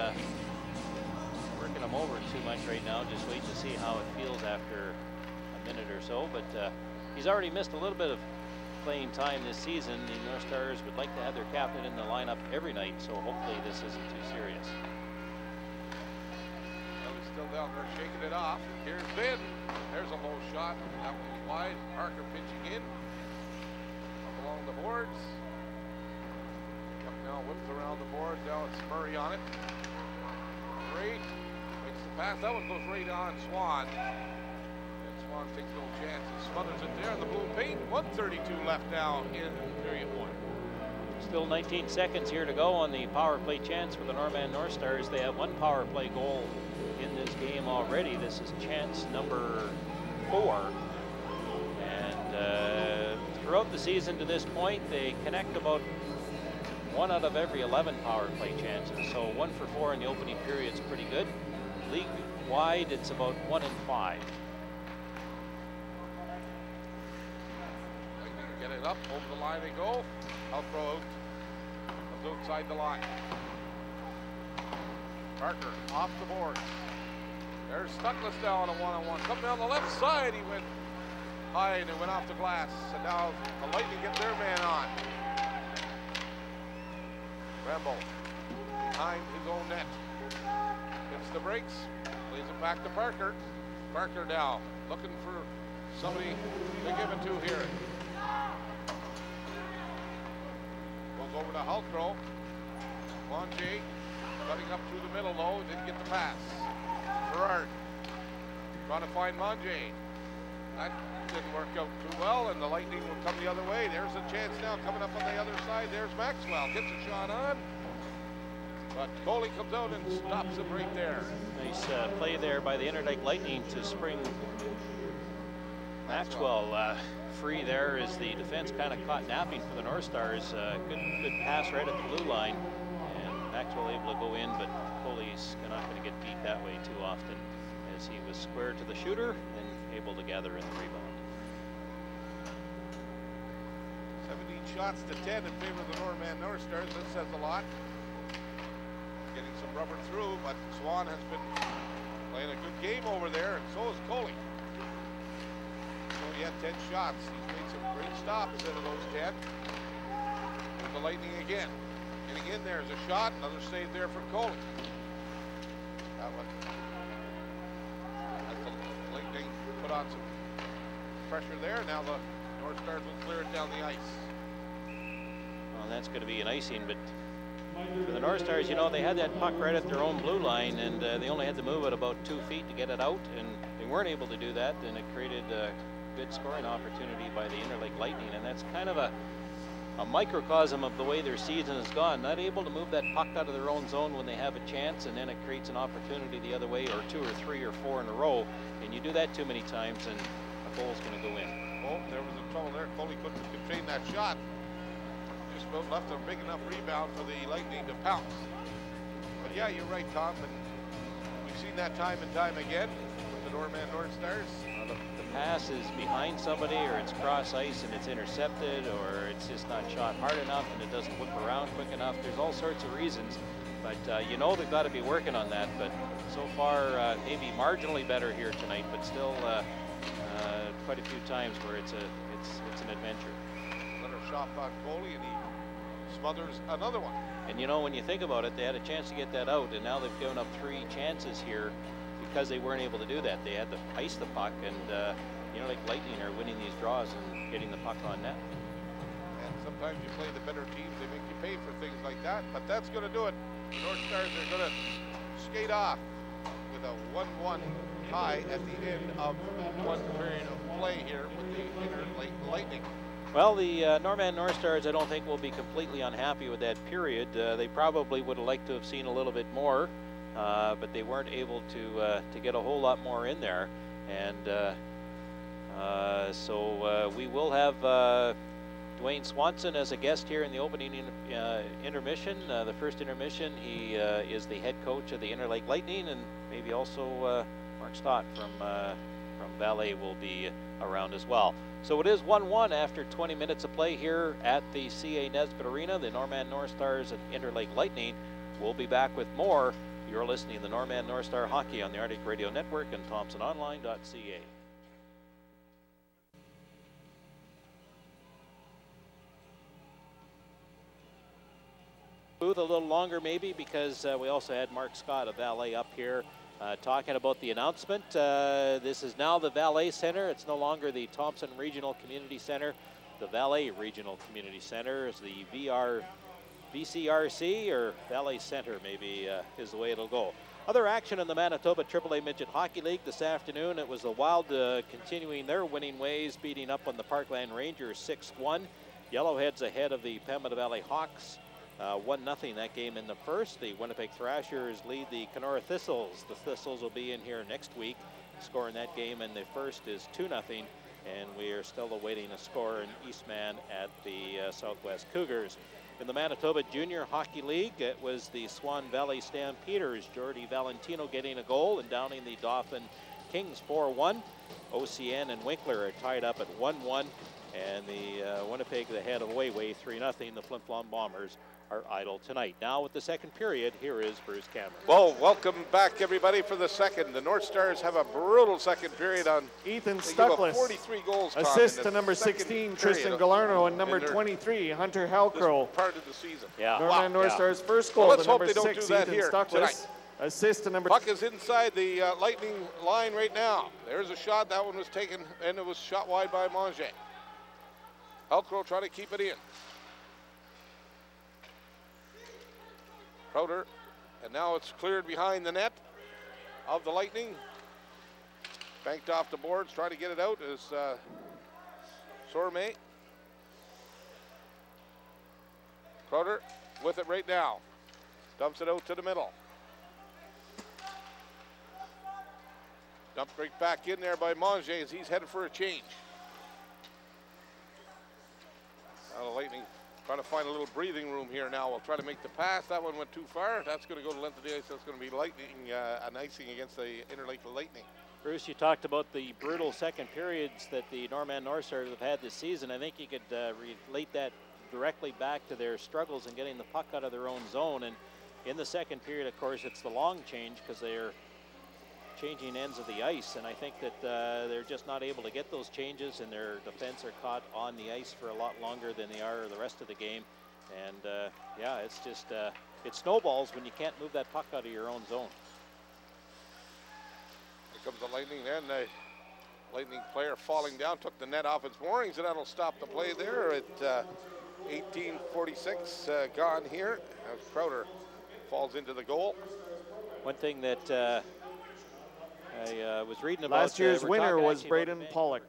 working him over too much right now. Just wait to see how it feels after a minute or so. But he's already missed a little bit of playing time this season. The North Stars would like to have their captain in the lineup every night, so hopefully this isn't too serious. Well, he's still down there shaking it off. Here's Vin. There's a low shot. That one's wide. Parker pitching in. Up along the boards. Up now, whipped around the boards. Now it's Murray on it. Great. Makes the pass. That one goes right on Swan. Swan takes no chances, smothers it there in the blue paint. 1:32 left now in period one. Still 19 seconds here to go on the power play chance for the Norman North Stars. They have one power play goal in this game already. This is chance number 4. And throughout the season to this point, they connect about 1 out of every 11 power play chances. So 1 for 4 in the opening period is pretty good. League-wide, it's about 1 in 5. Get it up, over the line they go. Out throw out. Comes outside the line. Parker off the boards. There's Stuckless down on a one-on-one. Coming down the left side, he went high and it went off the glass. And now the Lightning get their man on. Rambo behind his own net. Hits the brakes. Plays it back to Parker. Parker now looking for somebody to give it to here. Goes over to Haltro. Monge cutting up through the middle though, didn't get the pass. Gerard trying to find Monge. That didn't work out too well, and the Lightning will come the other way. There's a chance now coming up on the other side. There's Maxwell, gets a shot on. But Coley comes out and stops him right there. Nice play there by the Interlake Lightning to spring Maxwell free there as the defense kind of caught napping for the North Stars. Good pass right at the blue line, and Maxwell able to go in, but Coley's not going to get beat that way too often as he was square to the shooter and able to gather in the rebound. 17 shots to 10 in favor of the Norman North Stars. That says a lot. Getting some rubber through, but Swan has been playing a good game over there, and so is Coley. He had 10 shots. He's made some great stops out of those 10. With the Lightning again. Getting in there is a shot. Another save there for Coley. That one. As the Lightning put on some pressure there. Now the North Stars will clear it down the ice. Well, that's going to be an icing, but for the North Stars, you know, they had that puck right at their own blue line, and they only had to move it about 2 feet to get it out, and they weren't able to do that, and it created good scoring opportunity by the Interlake Lightning, and that's kind of a microcosm of the way their season has gone. Not able to move that puck out of their own zone when they have a chance, and then it creates an opportunity the other way, or 2 or 3 or 4 in a row, and you do that too many times and a goal's going to go in. Oh, there was a trouble there. Coley couldn't contain that shot. Just about left a big enough rebound for the Lightning to pounce. But yeah, you're right, Tom, and we've seen that time and time again with the Norman North Stars. The pass is behind somebody, or it's cross ice and it's intercepted, or it's just not shot hard enough and it doesn't whip around quick enough. There's all sorts of reasons, but you know they've got to be working on that. But so far, maybe marginally better here tonight, but still quite a few times where it's an adventure. Another shot on Coley, and he smothers another one. And you know, when you think about it, they had a chance to get that out, and now they've given up 3 chances here because they weren't able to do that. They had to ice the puck, and you know, like Lightning are winning these draws and getting the puck on net. And sometimes you play the better teams, they make you pay for things like that, but that's going to do it. The North Stars are going to skate off with a 1-1 tie at the end of one period of play here with the Interlake Lightning. Well, the Norman North Stars, I don't think will be completely unhappy with that period. They probably would have liked to have seen a little bit more. but they weren't able to get a whole lot more in there. And so we will have Dwayne Swanson as a guest here in the opening intermission, the first intermission. He is the head coach of the Interlake Lightning, and maybe also Mark Stott from Valley will be around as well. So it is 1-1 after 20 minutes of play here at the CA Nesbitt Arena. The Norman Northstars and Interlake Lightning. We'll be back with more. You're listening to the Norman Northstar Hockey on the Arctic Radio Network and ThompsonOnline.ca. A little longer maybe, because we also had Mark Scott of Valet up here talking about the announcement. This is now the Valet Center. It's no longer the Thompson Regional Community Center. The Valet Regional Community Center is the VCRC, or Valet Center maybe is the way it'll go. Other action in the Manitoba AAA Midget Hockey League this afternoon. It was the Wild continuing their winning ways, beating up on the Parkland Rangers 6-1. Yellowheads ahead of the Pembina Valley Hawks. 1-0 that game in the first. The Winnipeg Thrashers lead the Kenora Thistles. The Thistles will be in here next week. Score in that game in the first is 2-0, and we are still awaiting a score in Eastman at the Southwest Cougars. In the Manitoba Junior Hockey League, it was the Swan Valley Stampeders. Jordy Valentino getting a goal and downing the Dauphin Kings 4-1. OCN and Winkler are tied up at 1-1, and the Winnipeg the head of away 3-0. The Flin Flon Bombers are idle tonight. Now with the second period, here is Bruce Cameron. Well, welcome back everybody for the second. The North Stars have a brutal second period on Ethan they give up Stuckless. 43 goals. Tom, Assist in to the number second 16, period Tristan Galarno, and number 23, Hunter Halcrow. this part of the season. Yeah. Norman North Stars first goal Well, let's to number hope they don't 6, do that Ethan here Stuckless. tonight. Assist to number Puck is inside the Lightning line right now. There's a shot. That one was taken, and it was shot wide by Manger. Halcrow trying to keep it in. Crowder, and now it's cleared behind the net of the Lightning. Banked off the boards, trying to get it out is Sorme. Crowder with it right now. Dumps it out to the middle. Dumped right back in there by Manger as he's headed for a change. Now the Lightning trying to find a little breathing room here now. We'll try to make the pass. That one went too far. That's going to go to the length of the ice. That's going to be Lightning, an icing against the Interlake Lightning. Bruce, you talked about the brutal second periods that the Norman North Stars have had this season. I think you could relate that directly back to their struggles in getting the puck out of their own zone. And in the second period, of course, it's the long change because they're changing ends of the ice, and I think that they're just not able to get those changes, and their defense are caught on the ice for a lot longer than they are the rest of the game. And yeah, it's just it snowballs when you can't move that puck out of your own zone. Here comes the Lightning then. The Lightning player falling down, took the net off its moorings, and that'll stop the play there at 18:46 gone here. As Crowder falls into the goal. One thing that I was reading about last year's we're winner talking was actually Braden about Pollock.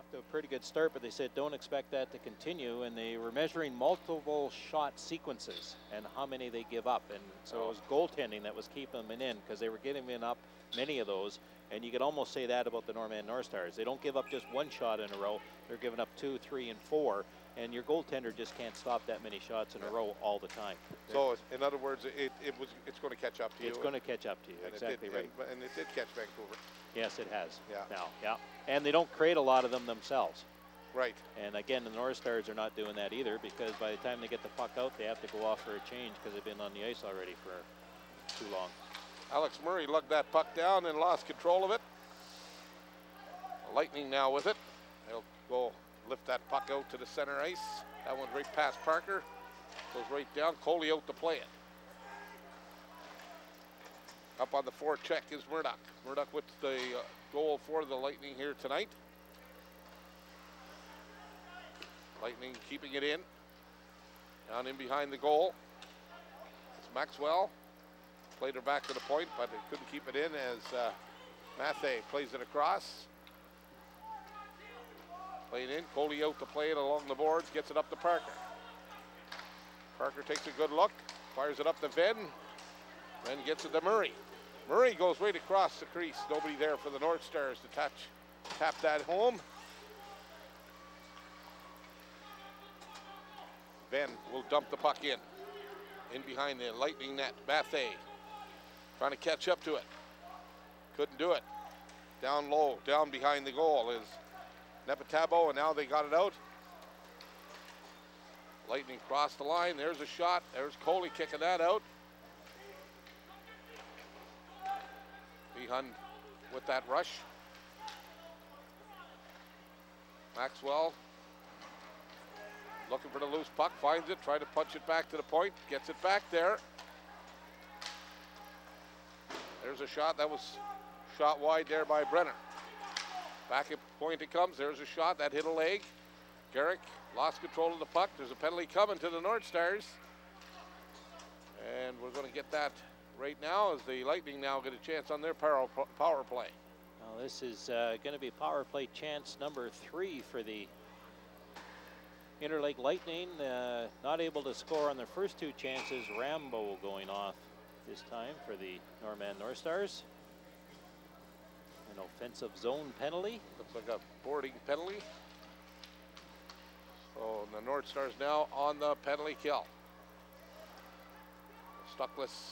off to a pretty good start, but they said don't expect that to continue, and they were measuring multiple shot sequences and how many they give up, and so it was goaltending that was keeping them in because they were giving up many of those. And you could almost say that about the Norman North Stars. They don't give up just one shot in a row. They're giving up 2, 3, and 4. And your goaltender just can't stop that many shots in a row all the time. So, in other words, it's going to catch up to you. It's going to catch up to you. And Exactly right. And it did catch Vancouver. Yes, it has. Yeah. Now, yeah. And they don't create a lot of them themselves. Right. And again, the North Stars are not doing that either because by the time they get the puck out, they have to go off for a change because they've been on the ice already for too long. Alex Murray lugged that puck down and lost control of it. Lightning now with it. They'll go lift that puck out to the center ice. That one's right past Parker. Goes right down. Coley out to play it. Up on the forecheck is Murdoch. Murdoch with the goal for the Lightning here tonight. Lightning keeping it in. Down in behind the goal. It's Maxwell. Played her back to the point, but it couldn't keep it in as Mathey plays it across. Played in. Coley out to play it along the boards. Gets it up to Parker. Parker takes a good look. Fires it up to Venn. Then gets it to Murray. Murray goes right across the crease. Nobody there for the North Stars to tap that home. Ben will dump the puck in behind the Lightning net. Mathey trying to catch up to it. Couldn't do it. Down low, down behind the goal is Nepatabo, and now they got it out. Lightning crossed the line. There's a shot. There's Coley kicking that out. Behan with that rush. Maxwell looking for the loose puck, finds it, trying to punch it back to the point, gets it back there. There's a shot that was shot wide there by Brenner. Back at point it comes. There's a shot that hit a leg. Garrick lost control of the puck. There's a penalty coming to the North Stars. And we're going to get that right now as the Lightning now get a chance on their power play. Now this is going to be power play chance number 3 for the Interlake Lightning. Not able to score on their first 2 chances. Rambo going off this time for the Norman North Stars. An offensive zone penalty. Looks like a boarding penalty. So the North Stars now on the penalty kill. Stuckless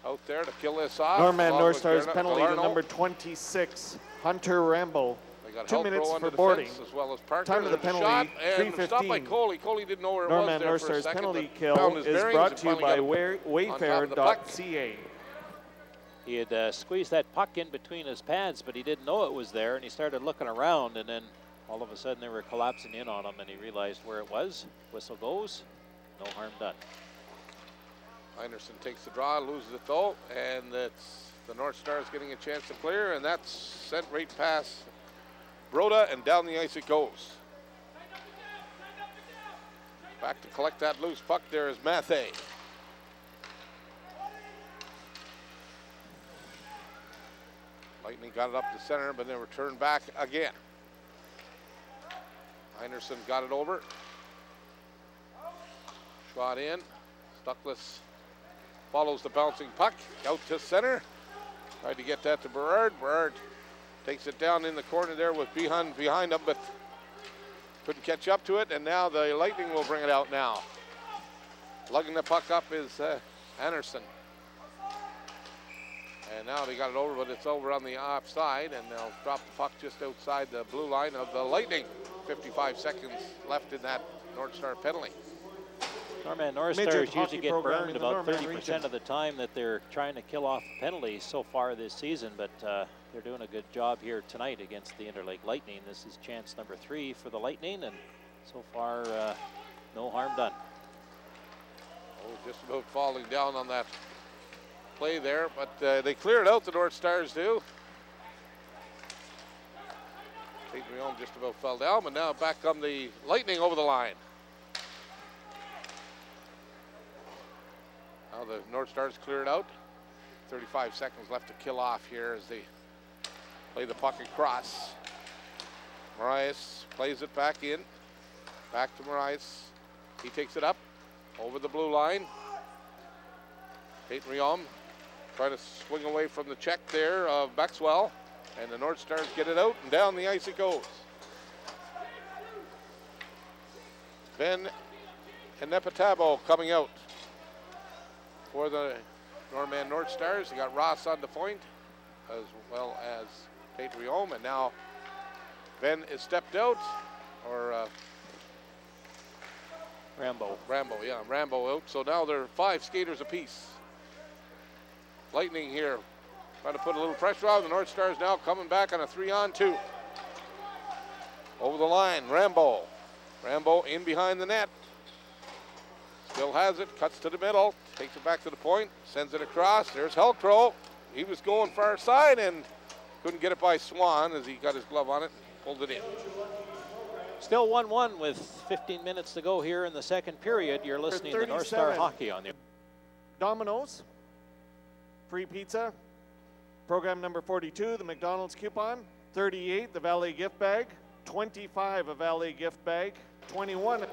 out there to kill this off. Norman along North with Stars penalty to Galarno. number 26, Hunter Rambo. They got 2 minutes on for defense boarding. as well as Parker. Time of the There's a penalty, shot, and stopped by 3:15. Coley. Coley didn't know where it was Norman there North for a Stars second, penalty but kill found his is bearings brought and to you finally got by him on top of the puck. wayfair.ca. He had squeezed that puck in between his pads, but he didn't know it was there, and he started looking around, and then all of a sudden they were collapsing in on him, and he realized where it was. Whistle goes, no harm done. Anderson takes the draw, loses it though, and it's the North Stars getting a chance to clear, and that's sent right past Broda, and down the ice it goes. Back to collect that loose puck there is Mathey. Lightning got it up to center, but then returned back again. Anderson got it over. Shot in. Stuckless follows the bouncing puck out to center. Tried to get that to Berard. Berard takes it down in the corner there with behind him, but couldn't catch up to it. And now the Lightning will bring it out now. Lugging the puck up is Anderson. And now they got it over, but it's over on the offside, and they'll drop the puck just outside the blue line of the Lightning. 55 seconds left in that North Star penalty. Norman North Midget Stars hockey usually get program burned in the about Norman 30% region. of the time that they're trying to kill off penalties so far this season, but they're doing a good job here tonight against the Interlake Lightning. This is chance number 3 for the Lightning, and so far no harm done. Oh, just about falling down on that play there, but they cleared out, the North Stars do. St. Guillaume just about fell down, but now back come the Lightning over the line. Now the North Stars cleared out. 35 seconds left to kill off here as they play the puck across. Marias plays it back in. Back to Marias. He takes it up over the blue line. Peyton Riom trying to swing away from the check there of Maxwell. And the North Stars get it out, and down the ice it goes. Ben and Nepatabo coming out for the Norman North Stars. They got Ross on the point, as well as Peyton Riom, and now Ben is stepped out, or Rambo. Rambo out. So now there are 5 skaters apiece. Lightning here trying to put a little pressure on. The North Stars now coming back on a 3-on-2. Over the line, Rambo. Rambo in behind the net. Still has it, cuts to the middle, takes it back to the point, sends it across. There's Helcrow. He was going far side and couldn't get it by Swan as he got his glove on it and pulled it in. Still 1-1 with 15 minutes to go here in the second period. You're listening to North Star 37. Hockey on the Domino's, free pizza. Program number 42, the McDonald's coupon. 38, the Valet gift bag. 25, a Valet gift bag. 21.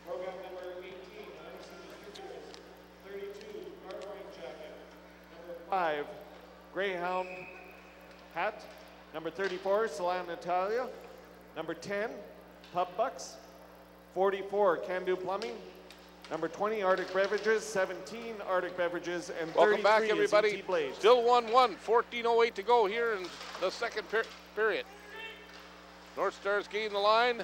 Program 5, Greyhound Hat. Number 34, Salon Natalia. Number 10, Pub Bucks. 44, Can Do Plumbing. Number 20, Arctic Beverages. 17, Arctic Beverages. And 33 Welcome back, is everybody. ET Blades. Still 1-1, 14:08 to go here in the second period. North Stars gain the line.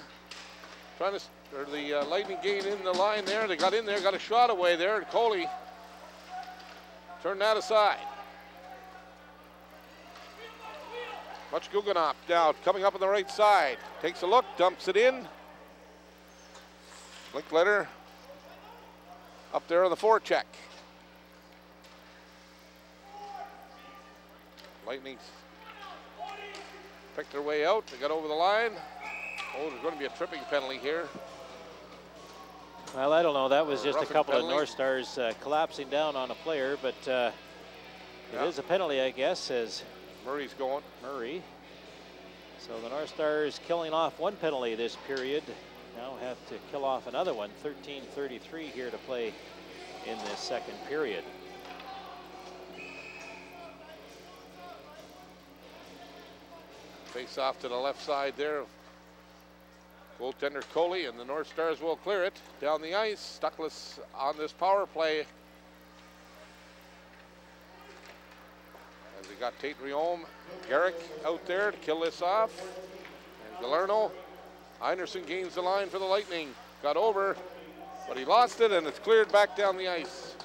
The Lightning gain in the line there. They got in there, got a shot away there, and Coley turned that aside. Much Guggenop now coming up on the right side. Takes a look, dumps it in. Linkletter up there on the forecheck. Lightning picked their way out. They got over the line. Oh, there's going to be a tripping penalty here. Well, I don't know. That was just a Roughing couple penalty. of North Stars collapsing down on a player, but it is a penalty, I guess, says Murray's going. Murray. So the North Stars killing off one penalty this period. Now have to kill off another one. 13:33 here to play in this second period. Face off to the left side there. Goaltender Coley, and the North Stars will clear it down the ice. Stuckless on this power play. As they got Tate Riom, Garrick out there to kill this off. And Galerno. Einerson gains the line for the Lightning. Got over, but he lost it, and it's cleared back down the ice.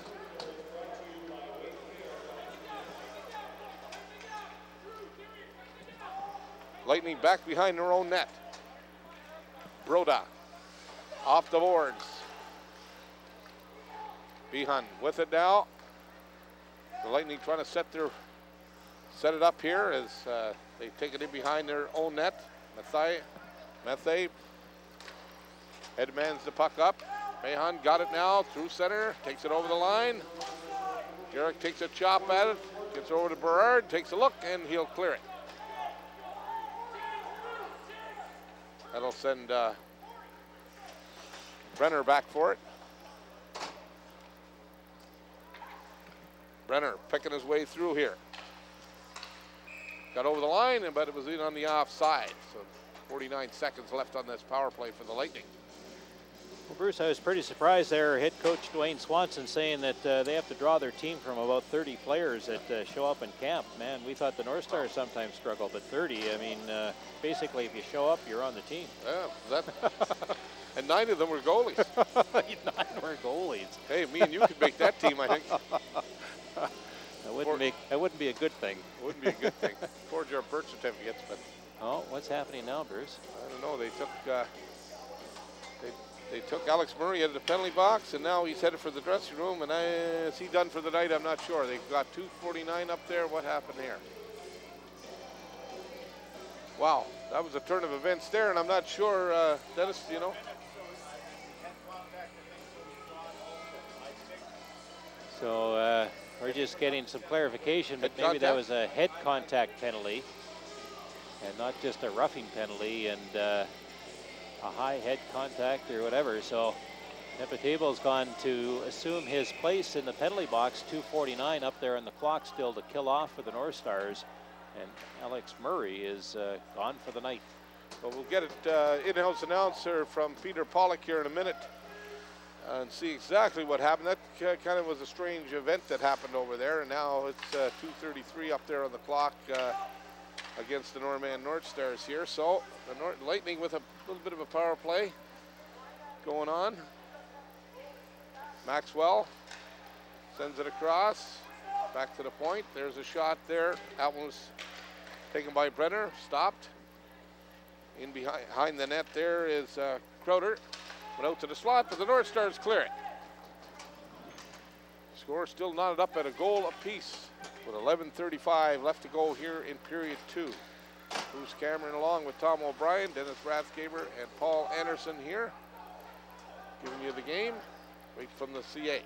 Lightning back behind their own net. Broda off the boards. Behan with it now. The Lightning trying to set it up here as they take it in behind their own net. Methe headmans the puck up. Behan got it now through center, takes it over the line. Garrick takes a chop at it, gets over to Berard, takes a look, and he'll clear it. That'll send Brenner back for it. Brenner picking his way through here. Got over the line, but it was in on the offside. So 49 seconds left on this power play for the Lightning. Well, Bruce, I was pretty surprised there. Head coach Dwayne Swanson saying that they have to draw their team from about 30 players that show up in camp. Man, we thought the North Stars sometimes struggle, but 30, I mean, basically if you show up, you're on the team. Yeah, and 9 of them were goalies. 9 were goalies. Hey, me and you could make that team, I think. That wouldn't be a good thing. Wouldn't be a good thing. Forge our birth certificates, but Oh, what's happening now, Bruce? I don't know. They took Alex Murray out of the penalty box, and now he's headed for the dressing room. And is he done for the night? I'm not sure. They've got 2:49 up there. What happened here? Wow, that was a turn of events there, and I'm not sure, Dennis, you know. So we're just getting some clarification, but maybe that was a head contact penalty and not just a roughing penalty and a high head contact or whatever. So Nepotable's gone to assume his place in the penalty box. 2:49 up there on the clock still to kill off for the North Stars, and Alex Murray is gone for the night. Well, we'll get it in-house announcer from Peter Pollock here in a minute and see exactly what happened. That kind of was a strange event that happened over there, and now it's 2:33 up there on the clock against the Norman North Stars here. So the Lightning with a little bit of a power play going on. Maxwell sends it across, back to the point. There's a shot there. That one was taken by Brenner, stopped. In behind the net there is Crowder. Went out to the slot, but the North Stars clear it. Score still knotted up at a goal apiece with 11:35 left to go here in period 2. Bruce Cameron along with Tom O'Brien, Dennis Rathgaber, and Paul Anderson here, giving you the game. Wait from the CA.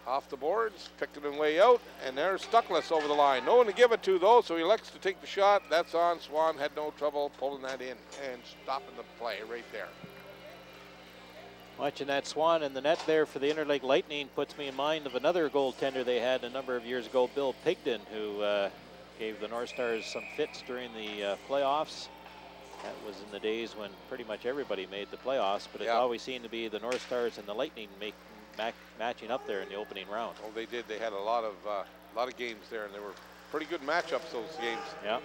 Off the boards, picked it way out, and there's Stuckless over the line. No one to give it to, though, so he elects to take the shot. That's on. Swan had no trouble pulling that in and stopping the play right there. Watching that Swan in the net there for the Interlake Lightning puts me in mind of another goaltender they had a number of years ago, Bill Pigden, who gave the North Stars some fits during the playoffs. That was in the days when pretty much everybody made the playoffs, but it always seemed to be the North Stars and the Lightning matching up there in the opening round. Oh, they did. They had a lot of games there, and they were pretty good matchups, those games. Yeah.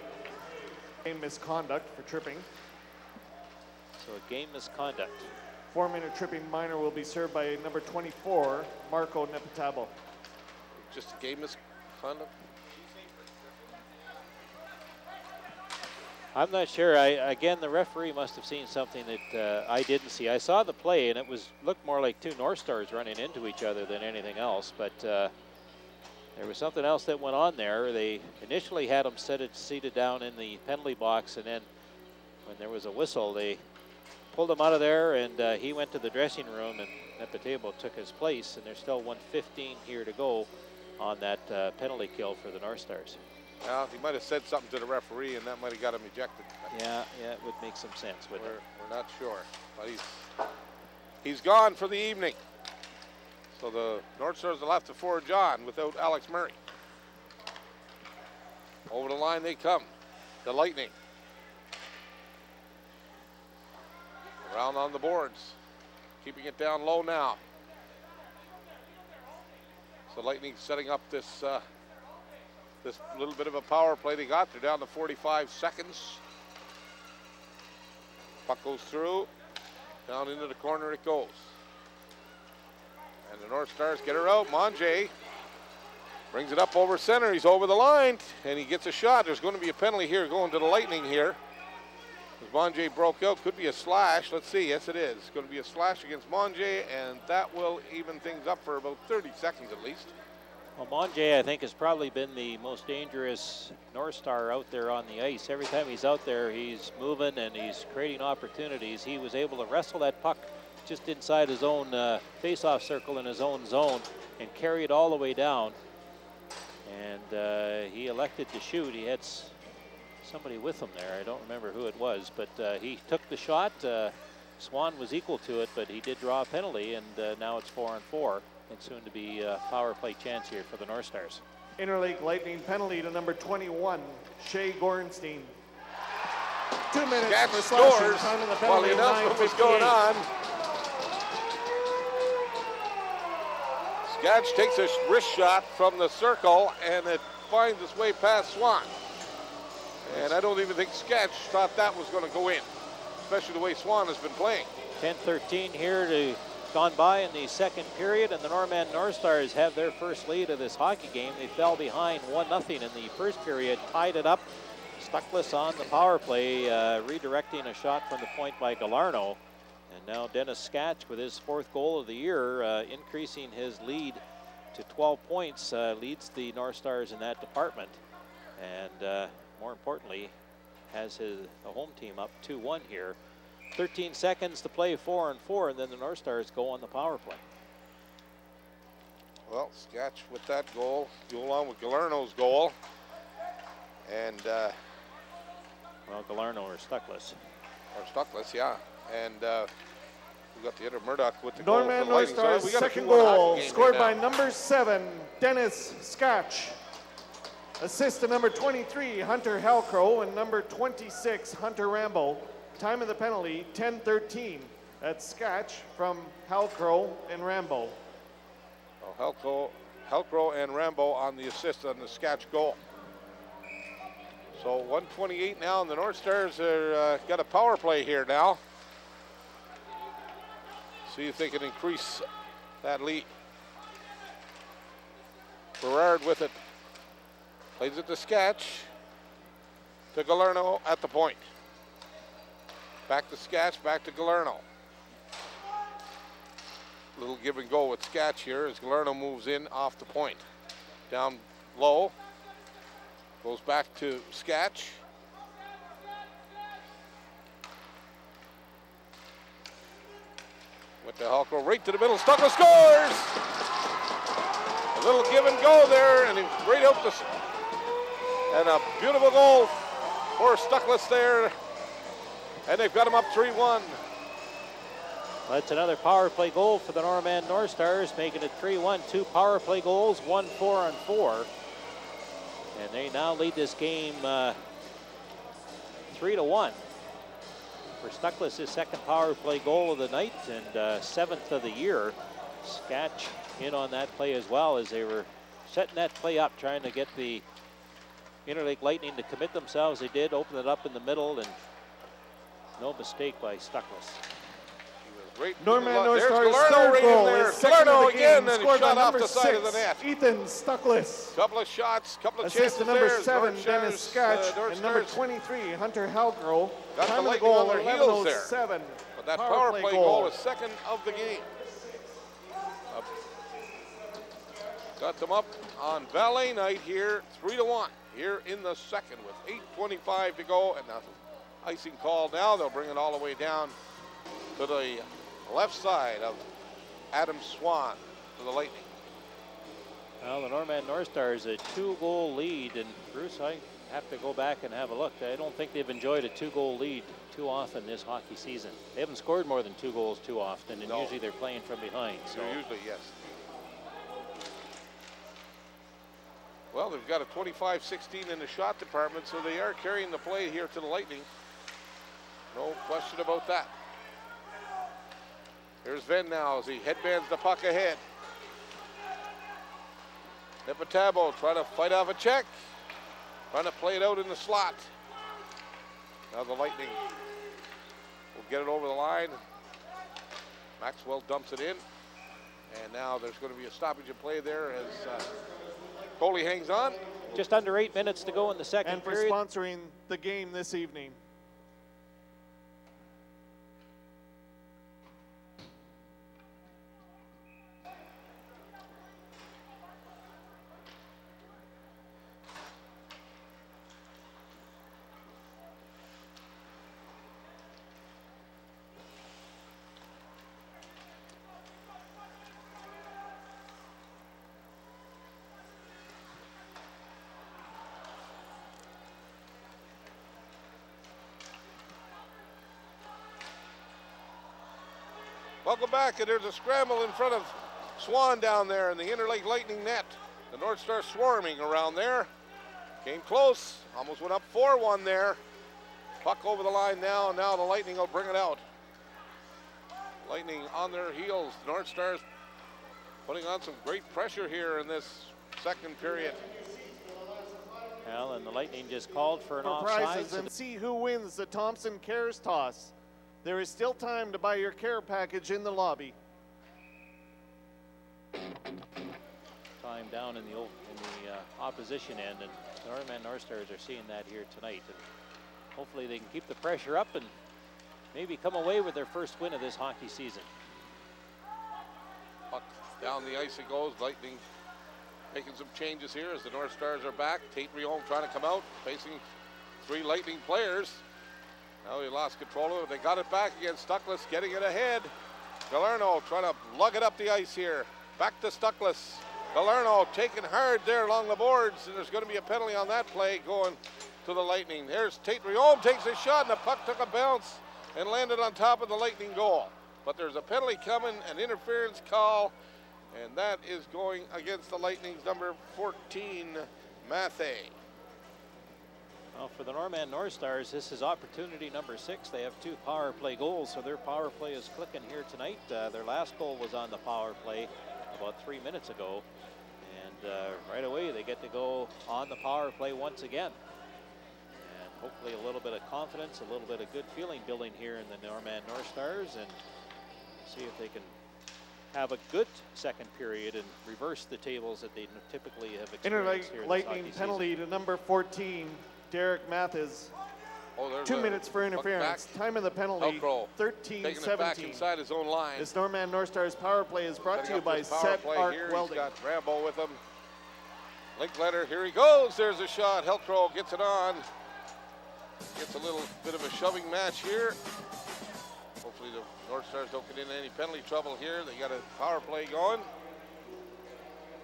Game misconduct for tripping. So a game misconduct. 4-minute tripping minor will be served by number 24, Marco Nepotabo. Just a game misconduct? I'm not sure. Again, the referee must have seen something that I didn't see. I saw the play, and it looked more like two North Stars running into each other than anything else. But there was something else that went on there. They initially had him seated down in the penalty box, and then when there was a whistle, they pulled him out of there, and he went to the dressing room, and Nepotabo took his place. And there's still 1:15 here to go on that penalty kill for the North Stars. Well, he might have said something to the referee, and that might have got him ejected. Yeah, it would make some sense, wouldn't it? We're not sure, but he's gone for the evening. So the North Stars will have to forge on without Alex Murray. Over the line they come, the Lightning. Around on the boards, keeping it down low now. So Lightning setting up this little bit of a power play they got. They're down to 45 seconds. Puck goes through. Down into the corner it goes. And the North Stars get her out. Monge brings it up over center. He's over the line, and he gets a shot. There's going to be a penalty here going to the Lightning here. As Monge broke out, could be a slash. Let's see. Yes, it is. It's going to be a slash against Monge, and that will even things up for about 30 seconds at least. Well, Monge, I think, has probably been the most dangerous North Star out there on the ice. Every time he's out there, he's moving and he's creating opportunities. He was able to wrestle that puck just inside his own face-off circle in his own zone and carry it all the way down. And he elected to shoot. He had somebody with him there. I don't remember who it was, but he took the shot. Swan was equal to it, but he did draw a penalty, and now it's 4-on-4. And soon to be a power play chance here for the North Stars. Interlake Lightning penalty to number 21, Shea Gorenstein. 2 minutes Scatch for slashing scores time in the while penalty. the announcement was going on. Scatch takes a wrist shot from the circle, and it finds its way past Swan. And I don't even think Scatch thought that was going to go in, especially the way Swan has been playing. 10-13 here gone by in the second period, and the Norman North Stars have their first lead of this hockey game. They fell behind 1-0 in the first period, tied it up. Stuckless on the power play, redirecting a shot from the point by Galarno. And now Dennis Scatch with his 4th goal of the year, increasing his lead to 12 points, leads the North Stars in that department. And more importantly, has the home team up 2-1 here. 13 seconds to play, 4-on-4, and then the North Stars go on the power play. Well, Scatch with that goal, go along with Galarno's goal. And, well, Galarno or Stuckless. Or Stuckless, yeah. And we got the other Murdoch with the Norman goal. North Stars' second goal, scored by number 7, Dennis Scatch. Assist to number 23, Hunter Halcrow, and number 26, Hunter Rambo. Time of the penalty, 10-13. That's Scatch from Halcrow and Rambo. Well, Halcrow and Rambo on the assist on the Scatch goal. So 1:28 now, and the North Stars are got a power play here now. See if they can increase that lead. Berard with it. Plays it to Scatch. To Galarno at the point. Back to Scatch, back to Galarno. Little give and go with Scatch here as Galarno moves in off the point. Down low. Goes back to Scatch. With the Halcrow right to the middle. Stuckless scores! A little give and go there, and he's right out the... And a beautiful goal for Stuckless there. And they've got him up 3-1. That's another power play goal for the Norman Northstars, making it 3-1. 2 power play goals, 1 4-on-4. And they now lead this game 3-1. For Stuckless, his second power play goal of the night and 7th of the year. Sketch in on that play as well, as they were setting that play up, trying to get the Interlake Lightning to commit themselves. They did, open it up in the middle, and no mistake by Stuckless. Great. Norman There's Northstars' Galerno third right goal in there. is second Galerno of the again, game, and scored shot by off number the side of the 6, net. Ethan Stuckless. Couple of shots, couple of Assist chances to number there. 7, Northstars, Dennis Sketch, and number Northstars 23, Hunter Halgrove. got the Time of the Lightning goal, on their heels there. 11:07. But that power play goal is second of the game. Got them up on valet night here, 3-1 here in the second with 8:25 to go, and the icing call now. They'll bring it all the way down to the left side of Adam Swan to the Lightning. Well, the Norman Northstars a 2-goal lead, and Bruce, I have to go back and have a look. I don't think they've enjoyed a 2-goal lead too often this hockey season. They haven't scored more than 2 goals too often, and No. usually they're playing from behind. So Usually, yes. Well, they've got a 25-16 in the shot department, so they are carrying the play here to the Lightning. No question about that. Here's Venn now as he headbands the puck ahead. Nipatabo trying to fight off a check. Trying to play it out in the slot. Now the Lightning will get it over the line. Maxwell dumps it in. And now there's going to be a stoppage of play there as Coley hangs on. just under 8 minutes to go in the second And for period. sponsoring the game this evening. Welcome back, and there's a scramble in front of Swan down there in the Interlake Lightning net. The North Star swarming around there. Came close, almost went up 4-1 there. Puck over the line now, and now the Lightning will bring it out. Lightning on their heels. The North Stars putting on some great pressure here in this second period. Well, and the Lightning just called for an For offside. prizes and see who wins the Thompson Cares Toss. There is still time to buy your care package in the lobby. Time down in the opposition end, and the Norman Northstars are seeing that here tonight. And hopefully they can keep the pressure up and maybe come away with their first win of this hockey season. Puck down the ice it goes. Lightning making some changes here as the North Stars are back. Tate Rion trying to come out, facing 3 Lightning players. Now he lost control of it. They got it back against Stuckless, getting it ahead. Galerno trying to lug it up the ice here. Back to Stuckless. Galerno taking hard there along the boards, and there's going to be a penalty on that play going to the Lightning. There's Tate Rion takes a shot, and the puck took a bounce and landed on top of the Lightning goal. But there's a penalty coming, an interference call, and that is going against the Lightning's number 14, Mathey. Well, for the Norman Northstars, this is opportunity number 6. They have 2 power play goals, so their power play is clicking here tonight. Their last goal was on the power play about 3 minutes ago, and right away they get to go on the power play once again. And hopefully a little bit of confidence, a little bit of good feeling building here in the Norman Northstars, and see if they can have a good second period and reverse the tables that they typically have experienced here Interlake this Lightning hockey penalty season. to number 14, Derek Mathis. Oh, there's 2 a minutes for puck interference. back. Time of the penalty, Velcro taking it back 13-17. inside his own line. This Norman Northstars power play is brought to Setting you up by this power Set play Arc here. Welding. He's got Rambo with him. Linkletter, here he goes. There's a shot. Helcro gets it on. Gets a little bit of a shoving match here. Hopefully the North Stars don't get into any penalty trouble here. They got a power play going.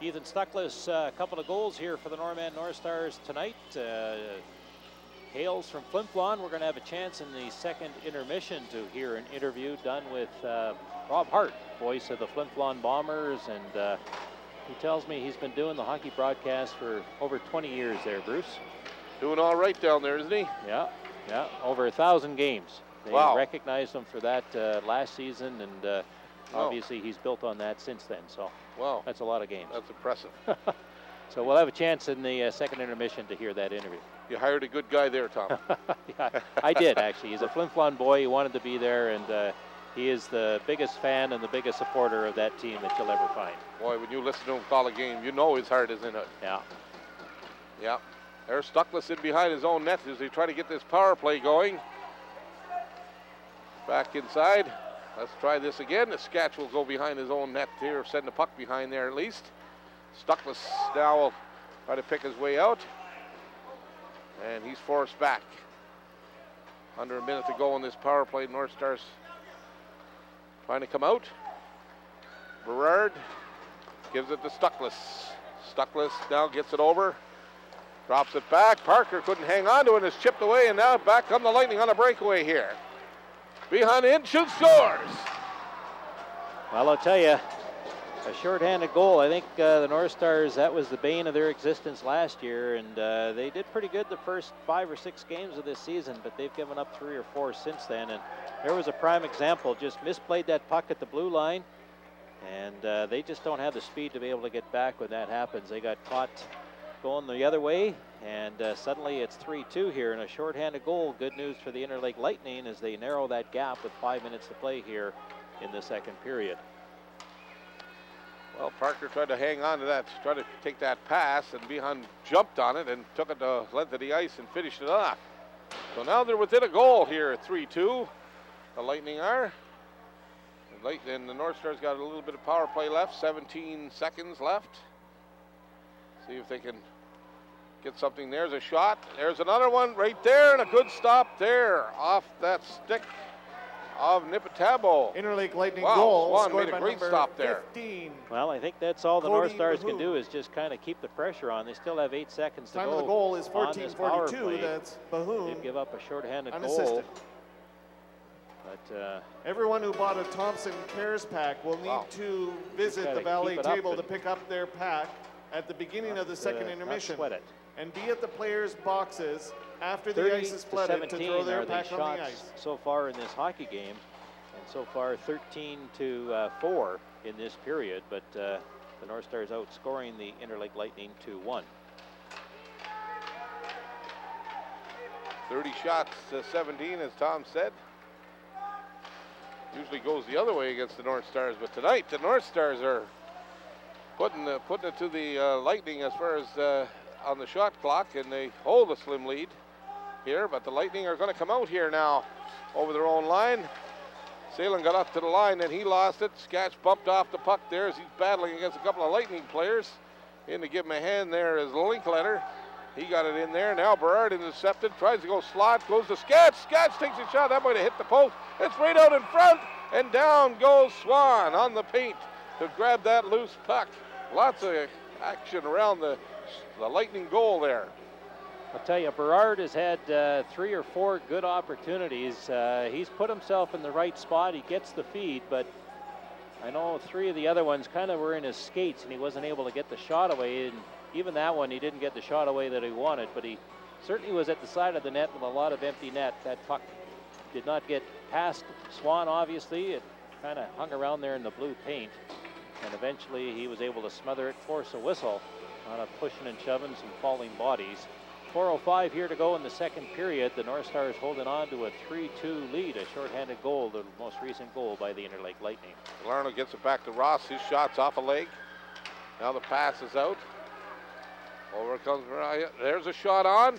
Ethan Stuckless, a couple of goals here for the Norman Northstars tonight. hails from Flin Flon. We're going to have a chance in the second intermission to hear an interview done with Rob Hart, voice of the Flin Flon Bombers, and he tells me he's been doing the hockey broadcast for over 20 years there, Bruce. Doing all right down there, isn't he? Yeah, over 1,000 games. They Wow. recognized him for that last season, and obviously he's built on that since then, so Wow. that's a lot of games. That's impressive. So we'll have a chance in the second intermission to hear that interview. You hired a good guy there, Tom. Yeah, I did, actually. He's a Flin Flon boy. He wanted to be there, and he is the biggest fan and the biggest supporter of that team that you'll ever find. Boy, when you listen to him call a game, you know his heart is in it. Yeah. Yeah. There's Stuckless in behind his own net as they try to get this power play going. Back inside. Let's try this again. The Sketch will go behind his own net here, send the puck behind there at least. Stuckless now will try to pick his way out. And he's forced back. Under a minute to go in this power play. North Stars trying to come out. Berard gives it to Stuckless. Stuckless now gets it over. Drops it back. Parker couldn't hang on to it. It's chipped away, and now back come the Lightning on a breakaway here. Behind the inch and scores. Well, I'll tell you, a shorthanded goal. I think the North Stars, that was the bane of their existence last year, and they did pretty good the first 5 or 6 games of this season, but they've given up 3 or 4 since then, and there was a prime example. Just misplayed that puck at the blue line, and they just don't have the speed to be able to get back when that happens. They got caught going the other way, and suddenly it's 3-2 here, and a shorthanded goal. Good news for the Interlake Lightning as they narrow that gap with 5 minutes to play here in the second period. Well, Parker tried to hang on to that, tried to take that pass, and Behan jumped on it and took it the length of the ice and finished it off. So now they're within a goal here at 3-2. The Lightning are. And the North Stars got a little bit of power play left, 17 seconds left. See if they can get something. There's a shot. There's another one right there, and a good stop there off that stick of Nipatabo. Interlake Lightning Wow, goal Swan scored made a by great number stop there. 15. Well, I think that's all the Cody North Stars can Bahoon. do is just kind of keep the pressure on. They still have 8 seconds to Time go. of the goal is on this power 14:42. play. That's Bahoon. They'd give up a shorthanded goal. Unassisted. But Everyone who bought a Thompson Cares pack will need Wow. to visit gotta the valet keep it up table to and- pick up their pack at the beginning of the second not intermission. sweat it. And be at the players' boxes after the 30 ice is to flooded to 17 throw their are the pack on the shots ice. so far in this hockey game, and so far 13-4 in this period. But the North Stars outscoring the Interlake Lightning 2-1. 30 shots to 17, as Tom said. Usually goes the other way against the North Stars, but tonight the North Stars are putting it to the Lightning as far as on the shot clock, and they hold a slim lead here. But the Lightning are going to come out here now over their own line. Salem got up to the line, and he lost it. Sketch bumped off the puck there as he's battling against a couple of Lightning players. In to give him a hand there is Linkletter. He got it in there. Now Berard intercepted, tries to go slot, goes to Sketch. Sketch takes a shot. That might have hit the post. It's right out in front, and down goes Swan on the paint to grab that loose puck. Lots of action around the Lightning goal there. I'll tell you, Berard has had 3 or 4 good opportunities. He's put himself in the right spot. He gets the feed, but I know 3 of the other ones kind of were in his skates, and he wasn't able to get the shot away. And even that one, he didn't get the shot away that he wanted, but he certainly was at the side of the net with a lot of empty net. That puck did not get past Swan, obviously. It kind of hung around there in the blue paint, and eventually he was able to smother it, force a whistle on a pushing and shoving, some falling bodies. 4:05 here to go in the second period. The North Stars holding on to a 3-2 lead, a shorthanded goal, the most recent goal by the Interlake Lightning. Larno gets it back to Ross. His shot's off a leg. Now the pass is out. Over comes Mariah. There's a shot on,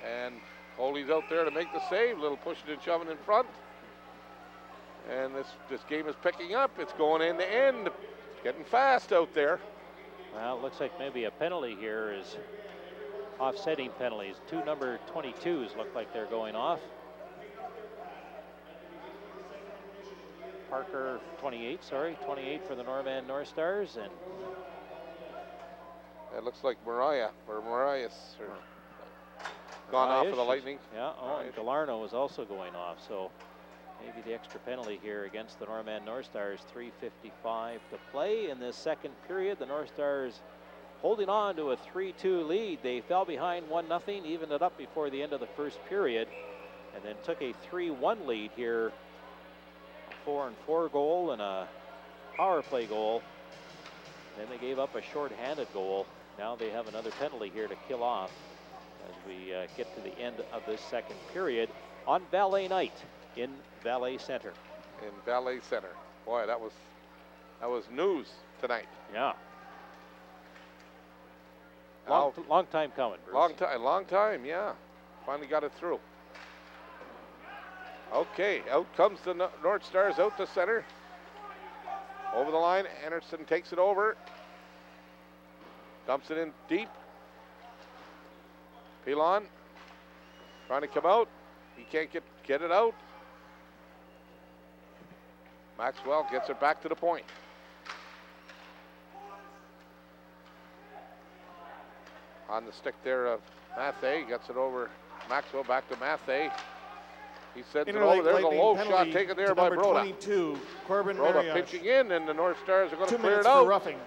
and Coley's out there to make the save. Little pushing and shoving in front. And this game is picking up. It's going end to end. It's getting fast out there. Well, it looks like maybe a penalty here is offsetting penalties. 2 number 22s look like they're going off. Parker, 28 for the Norman North Stars, and It looks like Mariah or Marias. gone off for the issues. Lightning. Yeah, and Galarno was also going off, so maybe the extra penalty here against the Norman Northstars. 3:55 to play in this second period. The Northstars holding on to a 3-2 lead. They fell behind 1-0, evened it up before the end of the first period, and then took a 3-1 lead here. A 4-4 goal and a power play goal. Then they gave up a short-handed goal. Now they have another penalty here to kill off as we get to the end of this second period on Valet night in Valet Center. In Valet Center. Boy, that was news tonight. Yeah. Long time coming, Bruce. Long time, yeah. Finally got it through. Okay, out comes the North Stars out to center. Over the line, Anderson takes it over. Dumps it in deep. Pilon trying to come out. He can't get it out. Maxwell gets it back to the point. On the stick there of Mathey, gets it over. Maxwell back to Mathey. He sends it over. There's a low shot taken there by Broda. 22, Corbin Broda Mariage. pitching in, and the North Stars are going to 2 clear minutes it for out. roughing.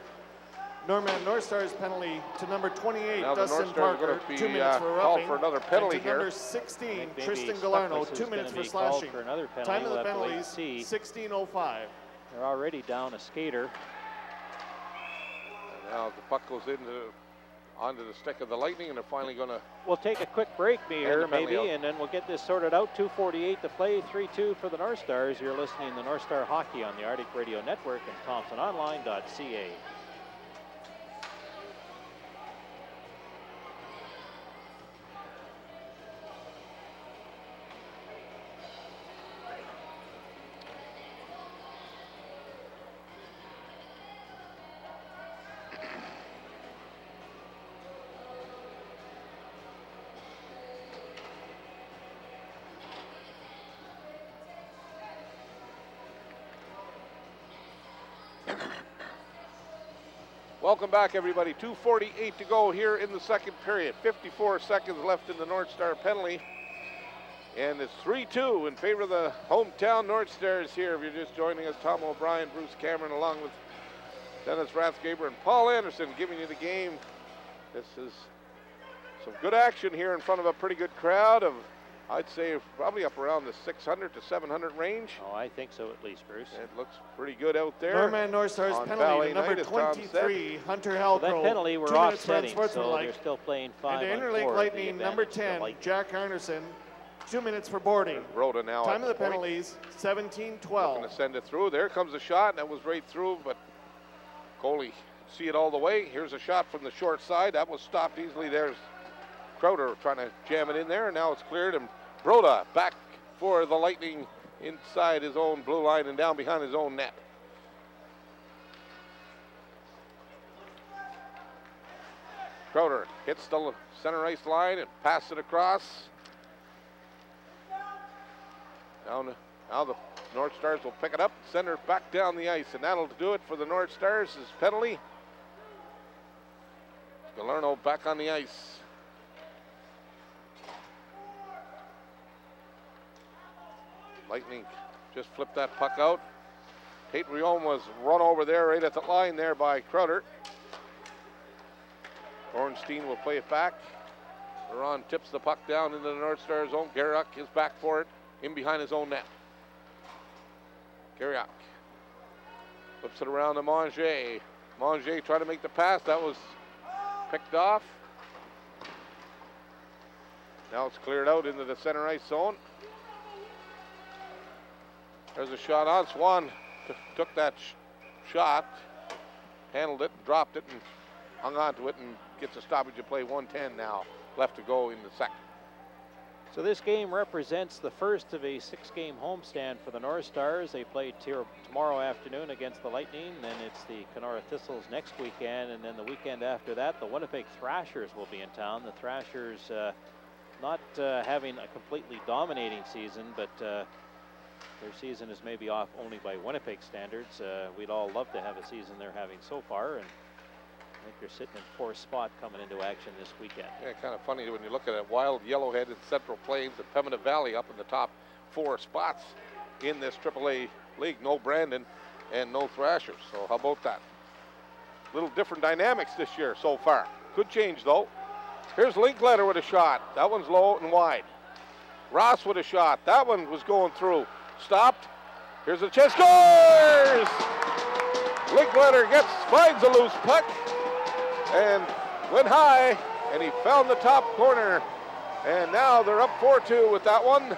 Norman North Stars penalty to number 28, Now the Dustin North Stars are Parker. going to be 2 minutes for called roughing. for another penalty and to here. number 16, Maybe Tristan Stuckless Galarno. is 2 gonna minutes for be called slashing. for another penalty. Time of the We'll have to wait penalties, and see. 16:05. They're already down a skater. And now the puck goes onto the stick of the Lightning, and they're finally going to. We'll take a quick break here, the penalty maybe, out. and then we'll get this sorted out. 2:48 to play, 3-2 for the North Stars. You're listening to Northstar Hockey on the Arctic Radio Network and ThompsonOnline.ca. Welcome back, everybody. 2:48 to go here in the second period. 54 seconds left in the North Star penalty. And it's 3-2 in favor of the hometown North Stars here. If you're just joining us, Tom O'Brien, Bruce Cameron, along with Dennis Rathgaber and Paul Anderson giving you the game. This is some good action here in front of a pretty good crowd of, I'd say, probably up around the 600 to 700 range. Oh, I think so at least, Bruce. It looks pretty good out there. Norman North Stars On penalty Valley to number night, as Tom 23, Hunter Well, Halcrow. that penalty we're 2 minutes for offsetting, so unsportsmanlike. they're still playing 5 And on the 4. Interlake the Lightning, number advantage to 10, Lightning. Jack Arneson. 2 minutes for boarding. Rhoda now Time at of the point. penalties, Looking 17-12. to send it through. There comes a shot, and that was right through, but Coley see it all the way. Here's a shot from the short side. That was stopped easily. There's Crowder trying to jam it in there, and now it's cleared. And Broda back for the Lightning inside his own blue line and down behind his own net. Crowder hits the center ice line and passes it across. Now the North Stars will pick it up, send it back down the ice, and that'll do it for the North Stars. His penalty. Galarno back on the ice. Lightning just flipped that puck out. Tate Rion was run over there right at the line there by Crowder. Ornstein will play it back. Ron tips the puck down into the North Star zone. Garrick is back for it, in behind his own net. Garrick flips it around to Manger. Manger tried to make the pass. That was picked off. Now it's cleared out into the center ice zone. There's a shot on. Swan took that shot, handled it, dropped it, and hung on to it, and gets a stoppage of play. 1:10 now left to go in the second. So this game represents the first of a 6-game homestand for the North Stars. They play tomorrow afternoon against the Lightning, then it's the Kenora Thistles next weekend, and then the weekend after that, the Winnipeg Thrashers will be in town. The Thrashers not having a completely dominating season, but their season is maybe off only by Winnipeg standards. We'd all love to have a season they're having so far, and I think they're sitting in 4th spot coming into action this weekend. Yeah, kind of funny when you look at it. Wild, Yellowhead, and Central Plains and Pembina Valley up in the top 4 spots in this AAA league. No Brandon and no Thrashers. So how about that? Little different dynamics this year so far. Could change though. Here's Linkletter with a shot. That one's low and wide. Ross with a shot. That one was going through. Stopped. Here's a chance. Scores! Linkletter finds a loose puck and went high, and he found the top corner. And now they're up 4-2 with that one.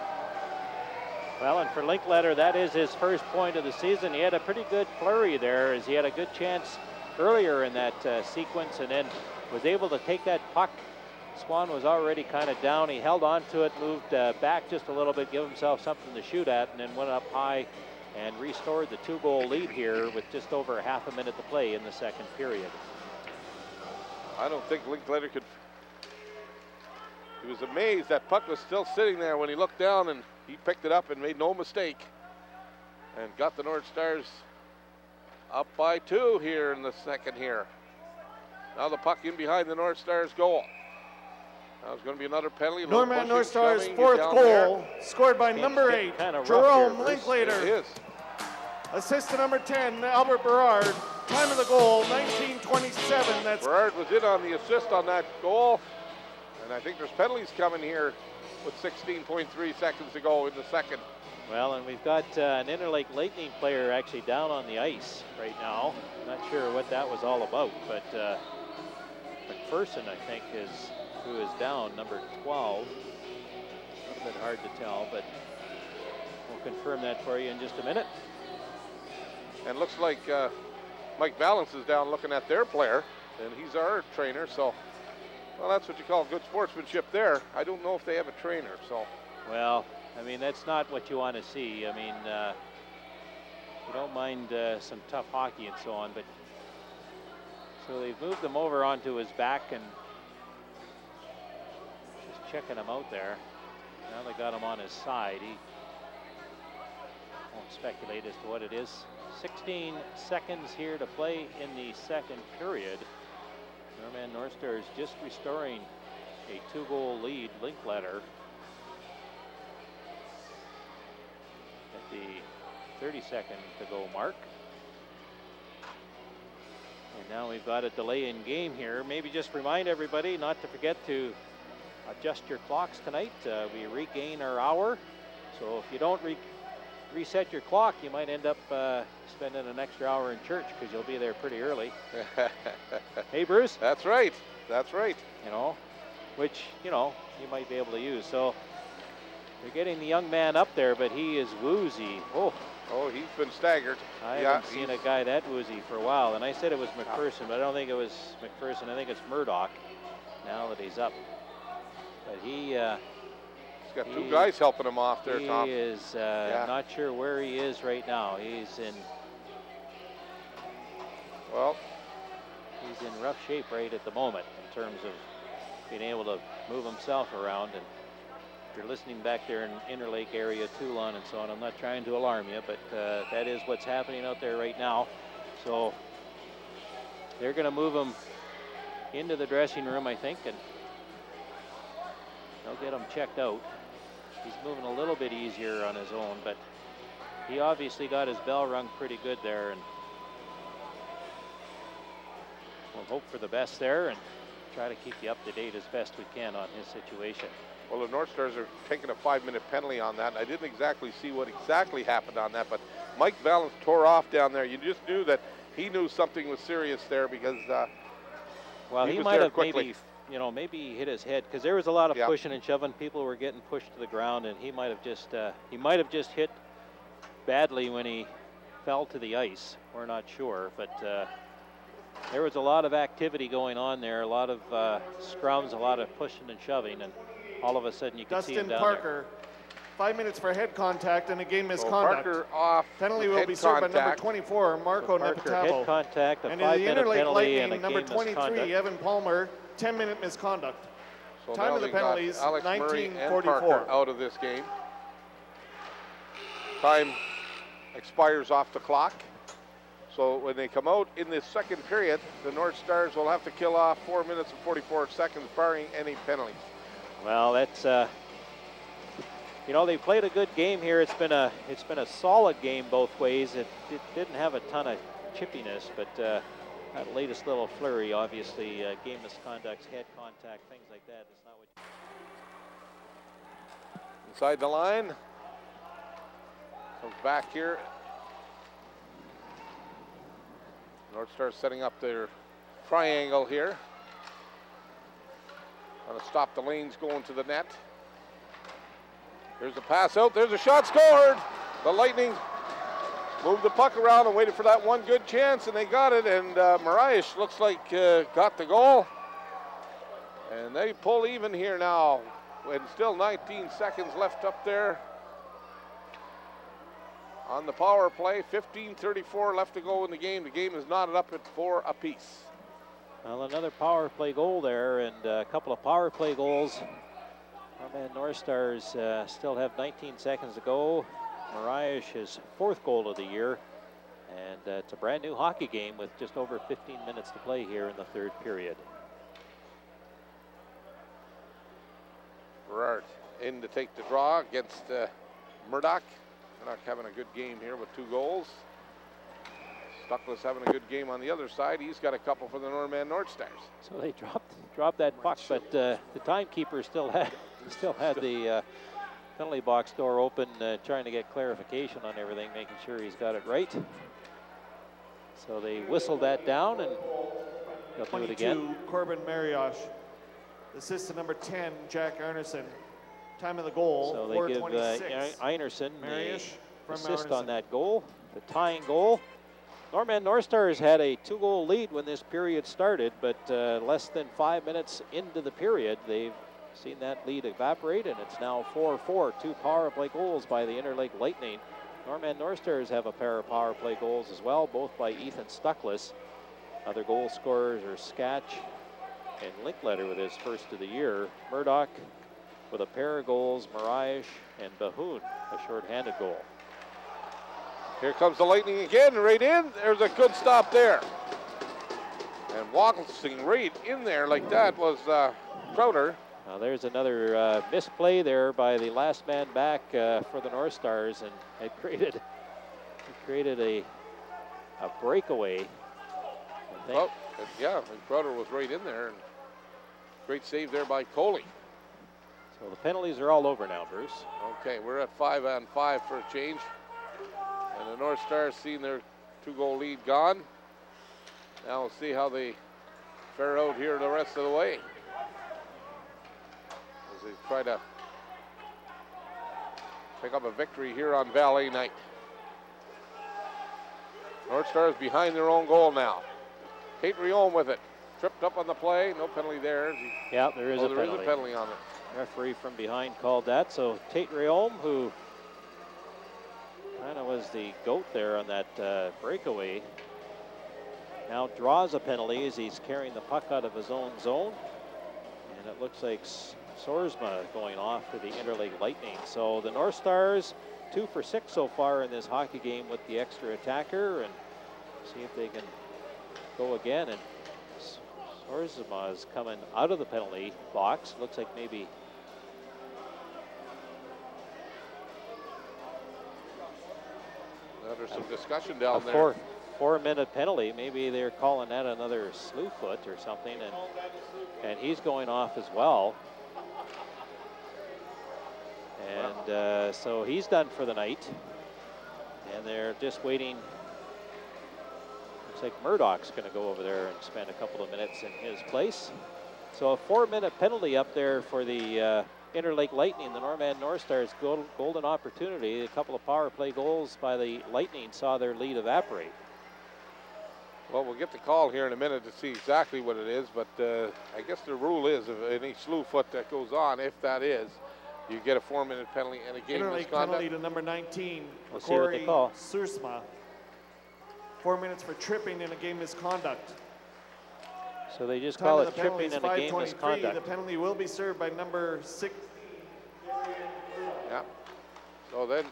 Well, and for Linkletter, that is his first point of the season. He had a pretty good flurry there, as he had a good chance earlier in that sequence, and then was able to take that puck. Swan was already kind of down. He held on to it, moved back just a little bit, give himself something to shoot at, and then went up high and restored the 2-goal lead here with just over half a minute to play in the second period. I don't think Linkletter could. He was amazed that puck was still sitting there when he looked down, and he picked it up and made no mistake and got the North Stars up by 2 here in the second here. Now the puck in behind the North Stars goal. Now it's going to be another penalty. Norman North Stars' 4th goal, scored by number 8, Jerome Linkletter. It is. Assist to number 10, Albert Berard. Time of the goal, 19:27. That's Berard was in on the assist on that goal. And I think there's penalties coming here with 16.3 seconds to go in the second. Well, and we've got an Interlake Lightning player actually down on the ice right now. Not sure what that was all about, but McPherson, I think, is who is down, number 12. A little bit hard to tell, but we'll confirm that for you in just a minute. And looks like Mike Valance is down looking at their player, and he's our trainer, so, well, that's what you call good sportsmanship there. I don't know if they have a trainer, so. Well, I mean, that's not what you want to see. I mean, you don't mind some tough hockey and so on, but so they've moved him over onto his back and just checking him out there. Now they got him on his side. He won't speculate as to what it is. 16 seconds here to play in the second period. Norman North Stars just restoring a 2-goal lead. Linkletter at the 30-second to go mark. And now we've got a delay in game here. Maybe just remind everybody not to forget to adjust your clocks tonight. We regain our hour. So if you don't reset your clock, you might end up spending an extra hour in church because you'll be there pretty early. Hey, Bruce? That's right. That's right. You know, which, you know, you might be able to use. So they're getting the young man up there, but he is woozy. Oh, he's been staggered. I haven't seen a guy that woozy for a while. And I said it was McPherson, but I don't think it was McPherson. I think it's Murdoch now that he's up. But he's got 2 guys helping him off there, Tom. He is not sure where he is right now. He's in rough shape right at the moment in terms of being able to move himself around. And if you're listening back there in Interlake area, Toulon and so on, I'm not trying to alarm you, but that is what's happening out there right now. So they're going to move him into the dressing room, I think, and they'll get him checked out. He's moving a little bit easier on his own, but he obviously got his bell rung pretty good there, and we'll hope for the best there and try to keep you up to date as best we can on his situation. Well, the North Stars are taking a 5-minute penalty on that. I didn't exactly see what exactly happened on that, but Mike Valance tore off down there. You just knew that he knew something was serious there because well, he might have maybe, you know, maybe he hit his head because there was a lot of pushing and shoving. People were getting pushed to the ground, and he might have just hit badly when he fell to the ice. We're not sure, but there was a lot of activity going on there, a lot of scrums, a lot of pushing and shoving, and all of a sudden you could see him down Parker, there. 5 minutes for head contact and again misconduct. Parker off. Penalty will be served by number 24, Marco Nepotabo. Head contact, a and 5-minute penalty, and a number game 23, misconduct. Evan Palmer, 10-minute misconduct. So Time of the penalties, Alex Murray and Parker 19:44. out of this game. Time expires off the clock. So when they come out in this second period, the North Stars will have to kill off 4 minutes and 44 seconds, barring any penalties. Well, that's you know, they played a good game here. It's been a solid game both ways. It didn't have a ton of chippiness, but that latest little flurry, obviously, game misconducts, head contact, things like that. It's not what. Inside the line. Comes back here. North Stars setting up their triangle here. Going to stop the lanes going to the net. There's a pass out. There's a shot scored. The Lightning moved the puck around and waited for that one good chance, and they got it. And Mariah looks like got the goal. And they pull even here now. And still 19 seconds left up there on the power play. 15:34 left to go in the game. The game is knotted up at 4 apiece. Well, another power play goal there, and a couple of power play goals. Our man North Stars still have 19 seconds to go. Mariah, his 4th goal of the year, and it's a brand new hockey game with just over 15 minutes to play here in the 3rd period. Berard in to take the draw against Murdoch. Murdoch having a good game here with 2 goals. Stuckless having a good game on the other side. He's got a couple for the Norman North Stars. So they dropped that puck, but the timekeeper still had the penalty box door open, trying to get clarification on everything, making sure he's got it right. So they whistled that down, and they'll do it again. Corbin Mariosh. Assist to number 10, Jack Arneson. Time of the goal, So they give 4:26. Einerson Mariosh the from assist Arneson. on that goal, the tying goal. Norman North Stars had a 2-goal lead when this period started, but less than 5 minutes into the period, they've seen that lead evaporate, and it's now 4-4. 2 power play goals by the Interlake Lightning. Norman North Stars have a pair of power play goals as well, both by Ethan Stuckless. Other goal scorers are Skatch and Linkletter with his 1st of the year. Murdoch with a pair of goals, Mariah and Bahoon a shorthanded goal. Here comes the Lightning again, right in. There's a good stop there. And waltzing right in there like that was Crowder. Now there's another misplay there by the last man back for the North Stars, and it created a breakaway. I think. Oh, yeah, and Crowder was right in there. And great save there by Coley. So the penalties are all over now, Bruce. Okay, we're at 5-on-5 for a change. And the North Stars seeing their 2-goal lead gone. Now we'll see how they fare out here the rest of the way. As they try to pick up a victory here on Valley night. North Stars behind their own goal now. Tate Rion with it. Tripped up on the play. No penalty there. Yeah, there is a there penalty. is a penalty on it. Referee from behind called that. So Tate Riom, who kind of was the goat there on that breakaway, now draws a penalty as he's carrying the puck out of his own zone. And it looks like Sorsma going off to the Interlake Lightning. So the North Stars 2 for 6 so far in this hockey game with the extra attacker, and see if they can go again. And Sorsma is coming out of the penalty box. Looks like maybe There's some discussion down there. a 4-minute penalty. Maybe they're calling that another slew foot or something, and he's going off as well. And so he's done for the night. And they're just waiting. Looks like Murdoch's going to go over there and spend a couple of minutes in his place. So a 4-minute penalty up there for the Interlake Lightning. The Norman North Stars golden opportunity. A couple of power play goals by the Lightning saw their lead evaporate. Well, we'll get the call here in a minute to see exactly what it is, but I guess the rule is if any slew foot that goes on, if that is, you get a 4-minute penalty and a game Interlake misconduct. penalty to number 19, We'll see what they call. Sursma. 4 minutes for tripping in a game misconduct. So they just Time call of it the penalty tripping is in a game 5:23. misconduct. The penalty will be served by number 6. Yeah. So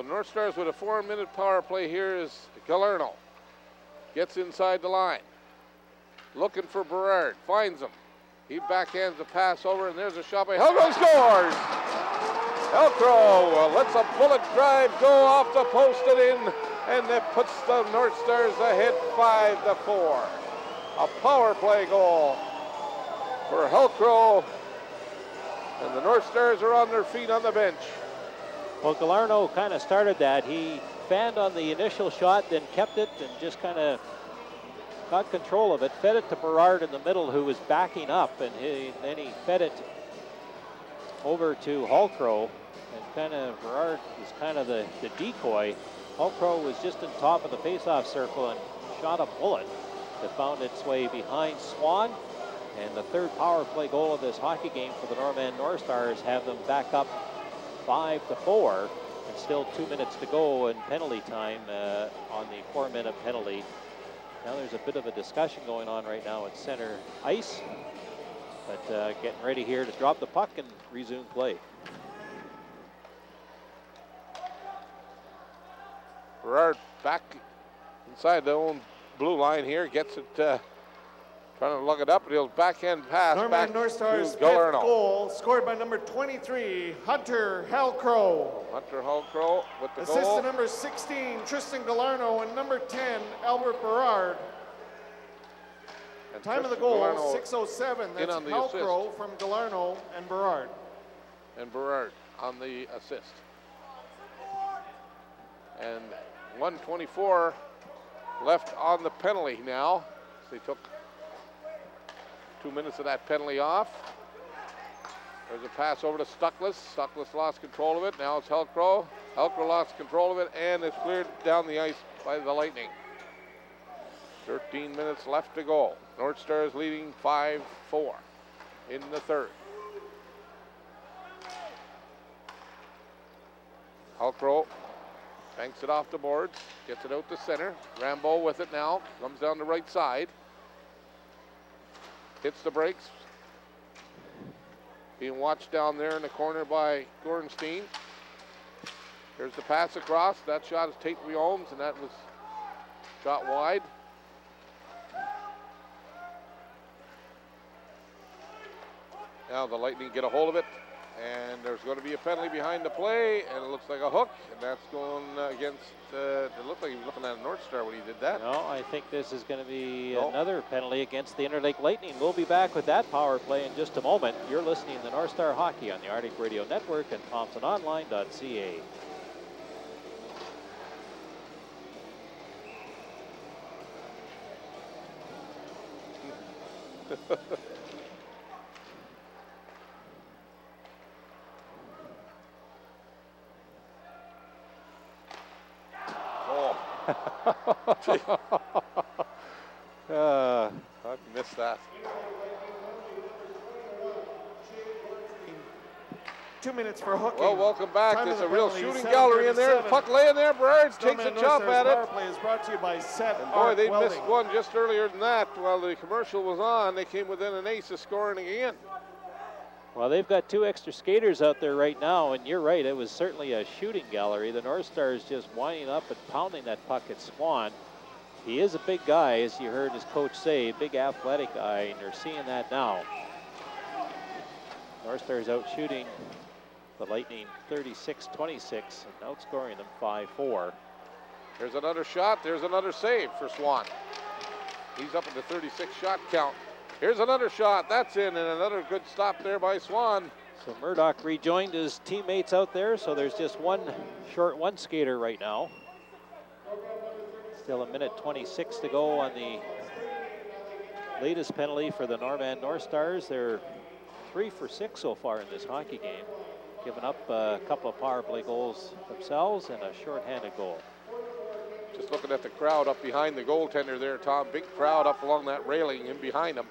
North Stars with a 4-minute power play here is Galerno. Gets inside the line. Looking for Berard. Finds him. He backhands the pass over, and there's a shot by Helcrow. Scores! Helcrow lets a bullet drive go off the post and in, and that puts the North Stars ahead 5-4. A power play goal for Helcrow, and the North Stars are on their feet on the bench. Well, Galarno kind of started that. He fanned on the initial shot, then kept it and just kind of got control of it, fed it to Berard in the middle, who was backing up, and then he fed it over to Hulkrow, and kind of Berard was kind of the decoy. Hulkrow was just on top of the faceoff circle and shot a bullet that found its way behind Swan, and the third power play goal of this hockey game for the Norman North Stars have them back up 5-4, and still 2 minutes to go in penalty time on the 4-minute penalty. Now there's a bit of a discussion going on right now at center ice, but getting ready here to drop the puck and resume play. Berard back inside the own blue line here, gets it, trying to lug it up, and he'll backhand pass Norman back North Stars' to fifth Galarno. goal, scored by number 23, Hunter Helcrow. Hunter Hulkrow with the Assist goal. to number 16, Tristan Galarno, and number 10, Albert Berard. And Time of the Tristan goal, Galarno 6:07. That's on the Helcrow from Galarno and Berard. and Berard on the assist. And 1:24 left on the penalty now. So they took 2 minutes of that penalty off. There's a pass over to Stuckless. Stuckless lost control of it. Now it's Helcrow. Helcrow lost control of it, and it's cleared down the ice by the Lightning. 13 minutes left to go. North Stars leading 5-4 in the third. Helcrow banks it off the boards, gets it out to center. Rambo with it now, comes down the right side. Hits the brakes. Being watched down there in the corner by Gorenstein. Here's the pass across. That shot is Tate Riomes, and that was shot wide. Now the Lightning get a hold of it, and there's going to be a penalty behind the play, and it looks like a hook, and that's going against, it looked like he was looking at a North Star when he did that. No, I think this is going to be another penalty against the Interlake Lightning. We'll be back with that power play in just a moment. You're listening to Northstar Hockey on the Arctic Radio Network and ThompsonOnline.ca. I missed that. 2 minutes for hooking. Well, welcome back. Time There's of a the real penalty, shooting gallery in there. The 7:37. puck laying there. Berard takes a Norman chop North at Stars it. Power play is brought to you by Seth And boy, Art they Welding. missed one just earlier than that. While the commercial was on, they came within an ace of scoring again. Well, they've got 2 extra skaters out there right now, and you're right, it was certainly a shooting gallery. The North Stars just winding up and pounding that puck at Swan. He is a big guy, as you heard his coach say, big athletic guy, and you're seeing that now. North Stars out shooting the Lightning 36-26 and outscoring them 5-4. There's another shot. There's another save for Swan. He's up at the 36 shot count. Here's another shot. That's in, and another good stop there by Swan. So Murdoch rejoined his teammates out there, so there's just one skater right now. Still a minute 26 to go on the latest penalty for the Norman North Stars. They're 3 for 6 so far in this hockey game, giving up a couple of power play goals themselves and a shorthanded goal. Just looking at the crowd up behind the goaltender there, Tom. Big crowd up along that railing in behind him.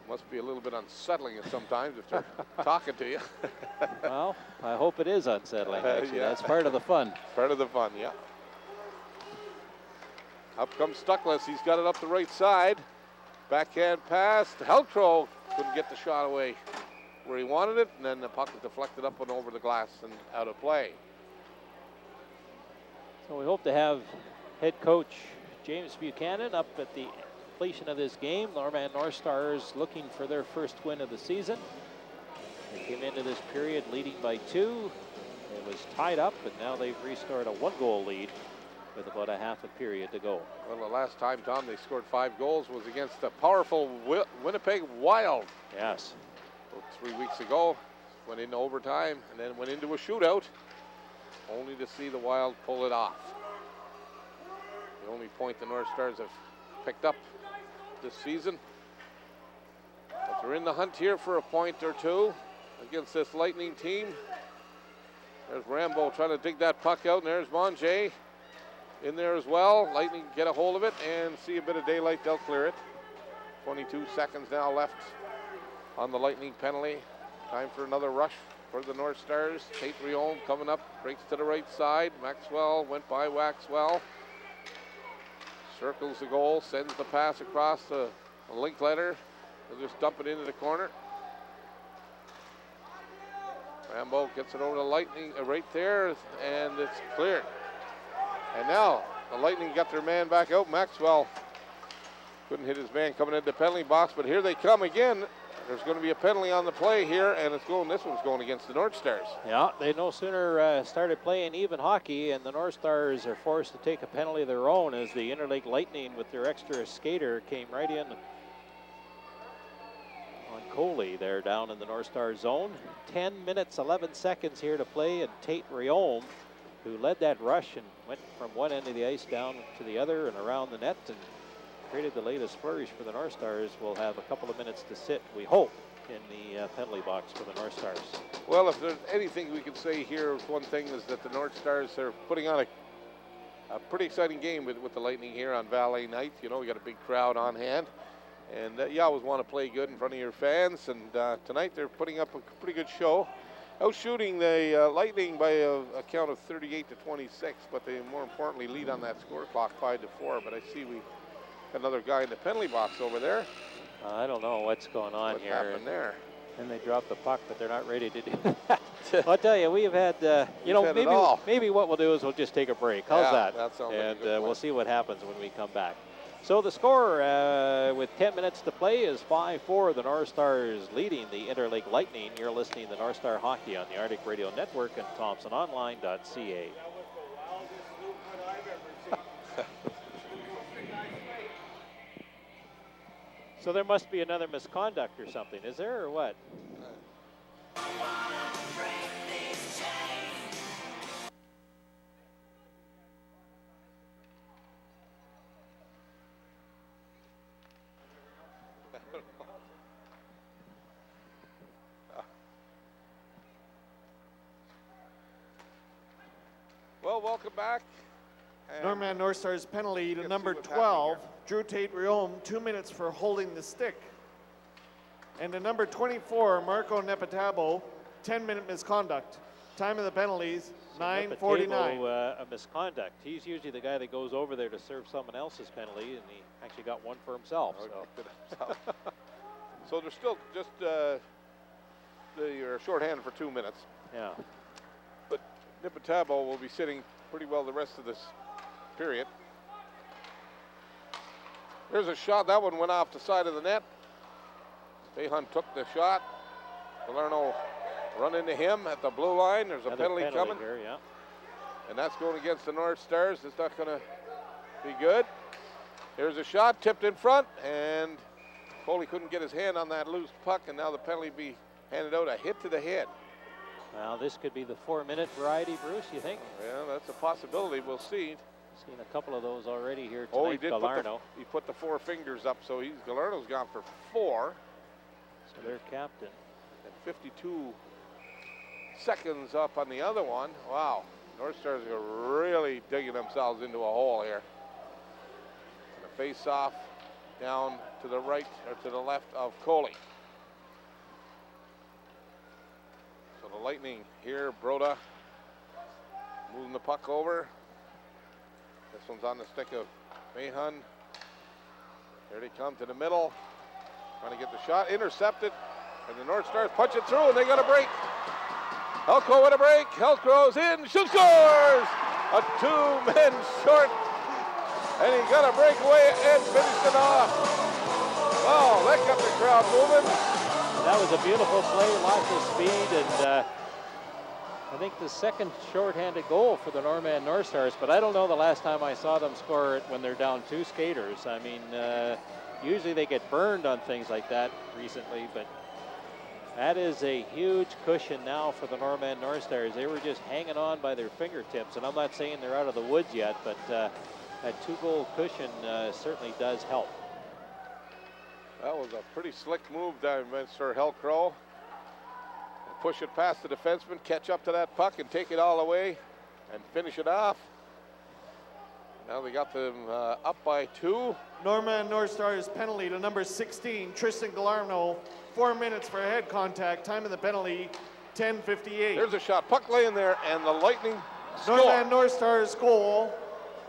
Must be a little bit unsettling at sometimes if they're talking to you. Well, I hope it is unsettling, actually. Yeah. That's part of the fun. Part of the fun, yeah. Up comes Stuckless. He's got it up the right side. Backhand pass. Helcrow couldn't get the shot away where he wanted it, and then the puck was deflected up and over the glass and out of play. So we hope to have head coach James Buchanan up at the completion of this game. Norman Northstars looking for their first win of the season. They came into this period leading by 2. It was tied up, but now they've restored a 1-goal lead with about a half a period to go. Well, the last time, Tom, they scored 5 goals was against the powerful Winnipeg Wild. Yes. About 3 weeks ago, went into overtime and then went into a shootout, only to see the Wild pull it off. The only point the Northstars have picked up this season. But they're in the hunt here for a point or two against this Lightning team. There's Rambo trying to dig that puck out, and there's Monjay in there as well. Lightning get a hold of it and see a bit of daylight, they'll clear it. 22 seconds now left on the Lightning penalty. Time for another rush for the Northstars. Tate Rion coming up, breaks to the right side. Maxwell went by Waxwell. Circles the goal, sends the pass across the Linkletter. They'll just dump it into the corner. Rambo gets it over to Lightning right there, and it's cleared. And now the Lightning got their man back out. Maxwell couldn't hit his man coming into the penalty box, but here they come again. There's going to be a penalty on the play here, and this one's going against the Northstars. Yeah, they no sooner started playing even hockey, and the Northstars are forced to take a penalty of their own as the Interlake Lightning, with their extra skater, came right in on Coley there down in the Northstar zone. 10 minutes, 11 seconds here to play, and Tate Riom, who led that rush and went from one end of the ice down to the other and around the net and created the latest flourish for the Northstars, will have a couple of minutes to sit, we hope, in the penalty box for the Northstars. Well, if there's anything we can say here, one thing is that the Northstars are putting on a pretty exciting game with the Lightning here on Valley night. You know, we got a big crowd on hand. And you always want to play good in front of your fans. And tonight they're putting up a pretty good show. Outshooting the Lightning by a count of 38-26, but they more importantly lead on that score clock 5-4. But I see we got another guy in the penalty box over there. I don't know what's going on what here. happened there? And they dropped the puck, but they're not ready to do that. I'll tell you, we've had, maybe what we'll do is we'll just take a break. How's that? That sounds like a and good plan. we'll see what happens when we come back. So the score with 10 minutes to play is 5-4. The Northstars leading the Interlake Lightning. You're listening to Northstar Hockey on the Arctic Radio Network and ThompsonOnline.ca. So there must be another misconduct or something, is there, or what? Well, welcome back. And Norman Northstars penalty to Let's number see what's happening 12, here. Drew Tate Riom, 2 minutes for holding the stick. And to number 24, Marco Nepotabo, 10-minute misconduct. Time of the penalties, 9:49. A misconduct. He's usually the guy that goes over there to serve someone else's penalty, and he actually got one for himself. So. So they're still just they're shorthanded for 2 minutes. Yeah. But Nipatabo will be sitting pretty well the rest of this period. There's a shot. That one went off the side of the net. Bayhun took the shot. Galerno run into him at the blue line. There's a penalty coming. Here, yeah. And that's going against the Northstars. It's not going to be good. Here's a shot tipped in front, and Foley couldn't get his hand on that loose puck, and now the penalty be handed out, a hit to the head. Well, this could be the 4-minute variety, Bruce, you think? Yeah, that's a possibility. We'll see. Seen a couple of those already here tonight. Oh, he did Galarno. he put the 4 fingers up, so Galarno's gone for 4. So their captain. And 52 seconds up on the other one. Wow, Northstars are really digging themselves into a hole here. And a face-off down to the right, or to the left of Coley. So the Lightning here, Broda moving the puck over. This one's on the stick of Mahon. There they come to the middle, trying to get the shot, intercepted, and the Northstars punch it through, and they got a break. Helco with a break. Helco goes in, scores! A 2-man short And he got a breakaway and finished it off. Wow, that got the crowd moving. That was a beautiful play, lots of speed, and I think the second shorthanded goal for the Norman Northstars, but I don't know the last time I saw them score it when they're down 2 skaters. I mean, usually they get burned on things like that recently, but that is a huge cushion now for the Norman Northstars. They were just hanging on by their fingertips, and I'm not saying they're out of the woods yet, but that 2-goal cushion certainly does help. That was a pretty slick move by Mr. Hellcrow. Push it past the defenseman, catch up to that puck and take it all away and finish it off. Now they got them up by 2. Norman Northstars penalty to number 16, Tristan Galarno. 4 minutes for head contact. Time of the penalty, 10:58. There's a shot. Puck laying there, and the Lightning score. Norman Northstars goal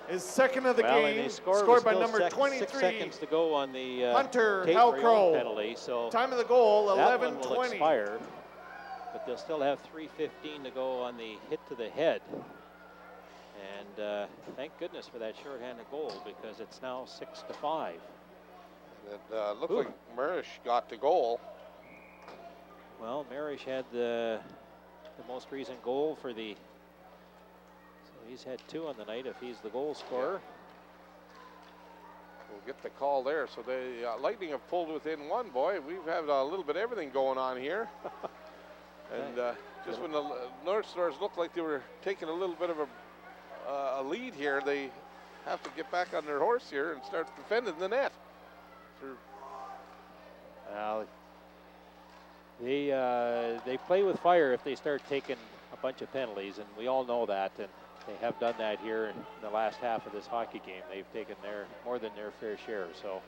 is second of the And game. they Scored by with number still 23. 6 seconds to go on the Hunter Tate Hellcrow. penalty. So Time of the goal, that one will 11:20. expire, but they'll still have 3:15 to go on the hit to the head. And thank goodness for that shorthanded goal, because it's now 6-5. And it looked like Marish got the goal. Well, Marish had the most recent goal for the. So he's had 2 on the night if he's the goal scorer. We'll get the call there. So the Lightning have pulled within 1, boy. We've had a little bit of everything going on here. And just when the North Stars looked like they were taking a little bit of a lead here, they have to get back on their horse here and start defending the net. Well, they play with fire if they start taking a bunch of penalties, and we all know that, and they have done that here in the last half of this hockey game. They've taken more than their fair share. So.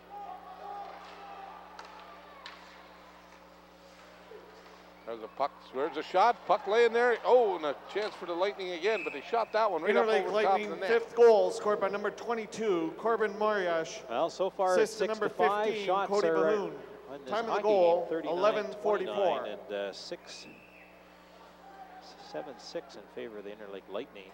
There's a puck, there's a shot, puck laying there. Oh, and a chance for the Lightning again, but they shot that one right up Interlake over the top Lightning, of the net. 5th goal, scored by number 22, Corbin Moriash. Well, so far it's Assist to number 6-5. 15, Shots Cody are Balloon. on this Time of the hockey goal, game, 11:44. and 7-6 in favor of the Interlake Lightning.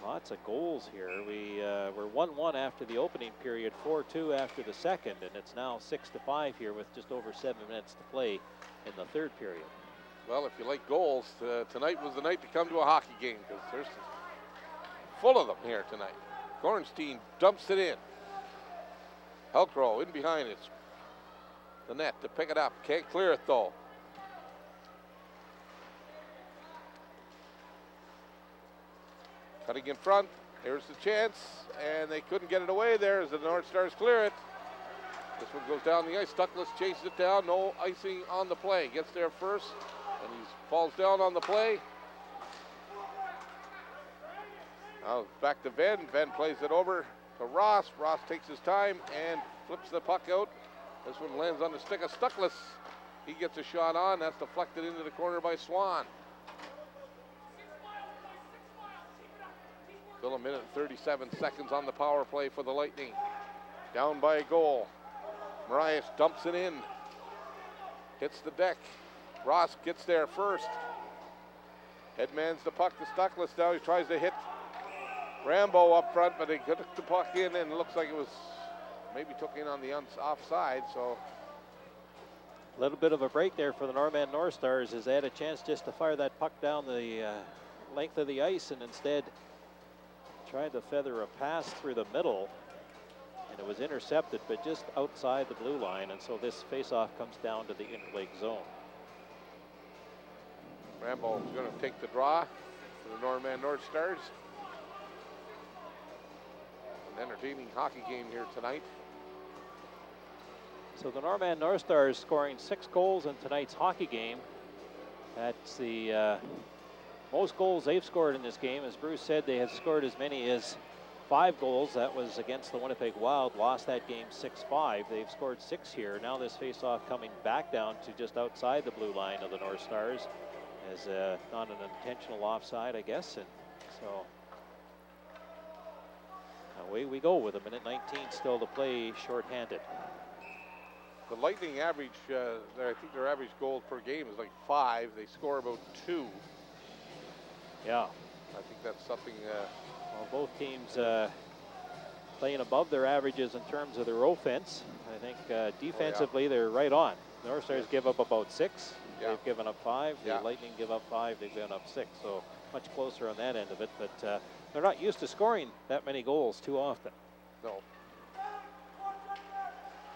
Lots of goals here. We're 1-1 after the opening period, 4-2 after the second, and it's now 6-5 here with just over 7 minutes to play in the third period. Well, if you like goals, tonight was the night to come to a hockey game, because there's full of them here tonight. Gornstein dumps it in. Hellcrow in behind it. The net to pick it up. Can't clear it though. Cutting in front. Here's the chance, and they couldn't get it away there as the North Stars clear it. This one goes down the ice. Stuckless chases it down. No icing on the play. Gets there first, and he falls down on the play. Now back to Venn. Venn plays it over to Ross. Ross takes his time and flips the puck out. This one lands on the stick of Stuckless. He gets a shot on. That's deflected into the corner by Swan. Still a minute and 37 seconds on the power play for the Lightning. Down by a goal. Marias dumps it in. Hits the deck. Ross gets there first. Headmans the puck to Stuckless. Now he tries to hit Rambo up front, but he took the puck in, and it looks like it was maybe took in on the offside. So A little bit of a break there for the Norman Northstars as they had a chance just to fire that puck down the length of the ice, and instead tried to feather a pass through the middle, and it was intercepted, but just outside the blue line, and so this faceoff comes down to the Interlake zone. Rambo is going to take the draw for the Norman Northstars. An entertaining hockey game here tonight. So the Norman Northstars scoring 6 goals in tonight's hockey game. That's the most goals they've scored in this game. As Bruce said, they have scored as many as 5 goals. That was against the Winnipeg Wild, lost that game 6-5. They've scored 6 here. Now this faceoff coming back down to just outside the blue line of the North Stars, as not an intentional offside, I guess. And so away we go with a minute 19 still to play, shorthanded. The Lightning average, I think their average goal per game is like 5. They score about 2. Yeah. I think that's something. Well, both teams playing above their averages in terms of their offense. I think defensively they're right on. Northstars give up about 6. Yeah. They've given up 5. Yeah. The Lightning give up 5. They've given up 6. So much closer on that end of it. But they're not used to scoring that many goals too often. No.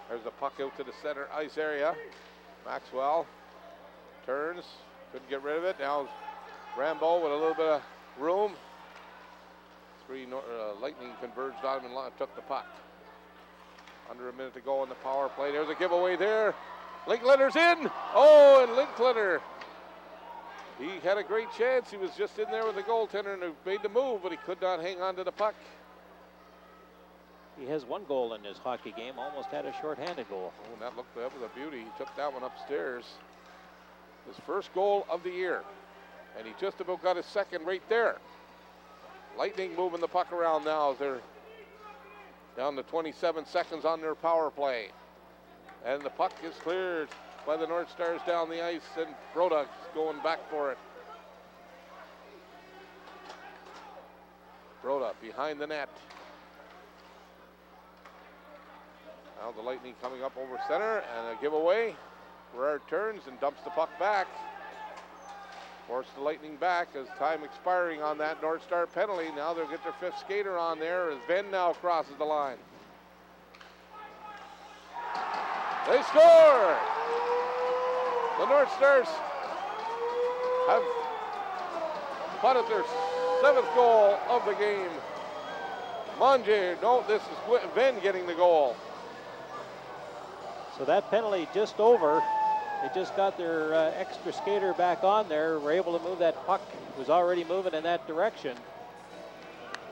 There's a puck out to the center ice area. Maxwell turns, couldn't get rid of it. Now Rambo with a little bit of room. Lightning converged on him and took the puck. Under a minute to go on the power play. There's a giveaway there. Linkletter's in. Oh, and Linkletter. He had a great chance. He was just in there with the goaltender and made the move, but he could not hang on to the puck. He has 1 goal in his hockey game. Almost had a shorthanded goal. Oh, that was a beauty. He took that one upstairs. His first goal of the year. And he just about got his second right there. Lightning moving the puck around now as they're down to 27 seconds on their power play. And the puck is cleared by the Northstars down the ice, and Broduk's going back for it. Broda behind the net. Now the Lightning coming up over center, and a giveaway. Berard turns and dumps the puck back. Force the Lightning back as time expiring on that North Star penalty. Now they'll get their 5th skater on there as Venn now crosses the line. They score! The North Stars have potted their 7th goal of the game. Monge, no, this is Venn getting the goal. So that penalty just over. They just got their extra skater back on there. Were able to move that puck. It was already moving in that direction.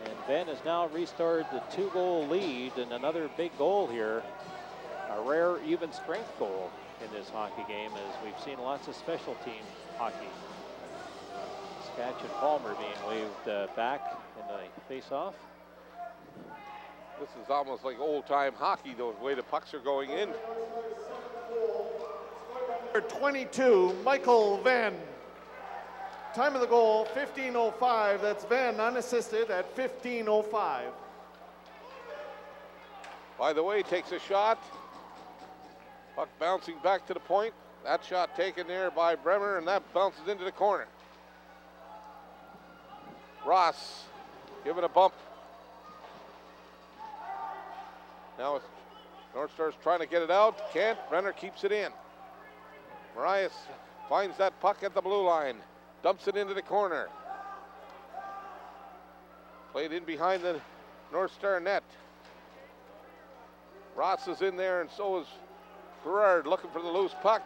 And Venn has now restored the 2-goal lead, and another big goal here. A rare even strength goal in this hockey game, as we've seen lots of special team hockey. Skach and Palmer being waved back in the face-off. This is almost like old-time hockey, the way the pucks are going in. 22, Michael Venn. Time of the goal, 15:05. That's Venn unassisted at 15:05. By the way, takes a shot. Puck bouncing back to the point. That shot taken there by Bremer, and that bounces into the corner. Ross giving a bump. Now it's Northstars trying to get it out. Can't. Brenner keeps it in. Marias finds that puck at the blue line. Dumps it into the corner. Played in behind the North Star net. Ross is in there, and so is Berard looking for the loose puck.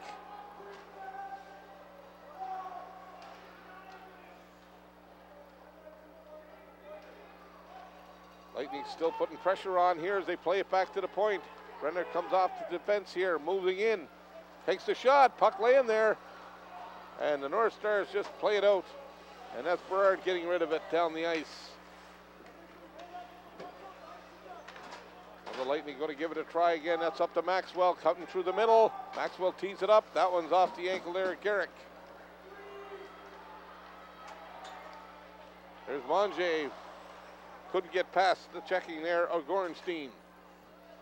Lightning still putting pressure on here as they play it back to the point. Brenner comes off the defense here, moving in. Takes the shot, puck laying there. And the North Stars just play it out. And that's Berard getting rid of it down the ice. Well, the Lightning going to give it a try again. That's up to Maxwell, cutting through the middle. Maxwell tees it up. That one's off the ankle there at Garrick. There's Monge. Couldn't get past the checking there of Gorenstein.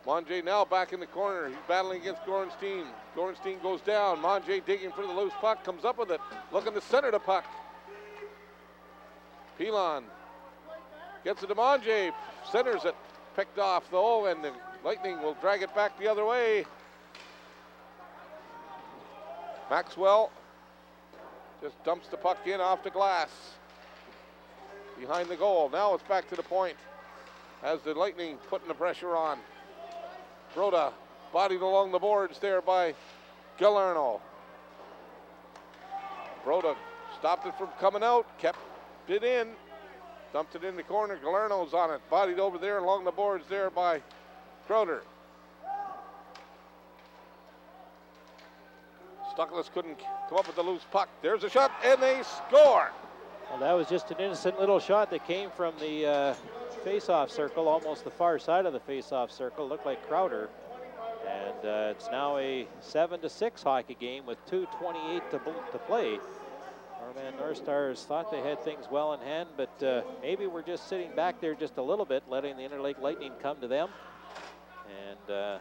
Monge now back in the corner. He's battling against Gorenstein. Gorenstein goes down. Monge digging for the loose puck. Comes up with it. Looking to center the puck. Pilon gets it to Monge. Centers it. Picked off though, and the Lightning will drag it back the other way. Maxwell just dumps the puck in off the glass. Behind the goal. Now it's back to the point as the Lightning putting the pressure on. Broda bodied along the boards there by Galarno. Broda stopped it from coming out, kept it in, dumped it in the corner. Galarno's on it, bodied over there along the boards there by Crowder. Stuckless couldn't come up with the loose puck. There's a shot, and they score. Well, that was just an innocent little shot that came from the face-off circle, almost the far side of the face-off circle. Looked like Crowder. And it's now a 7-6 hockey game with 2:28 to play. Norman Northstars thought they had things well in hand, but maybe we're just sitting back there just a little bit, letting the Interlake Lightning come to them. And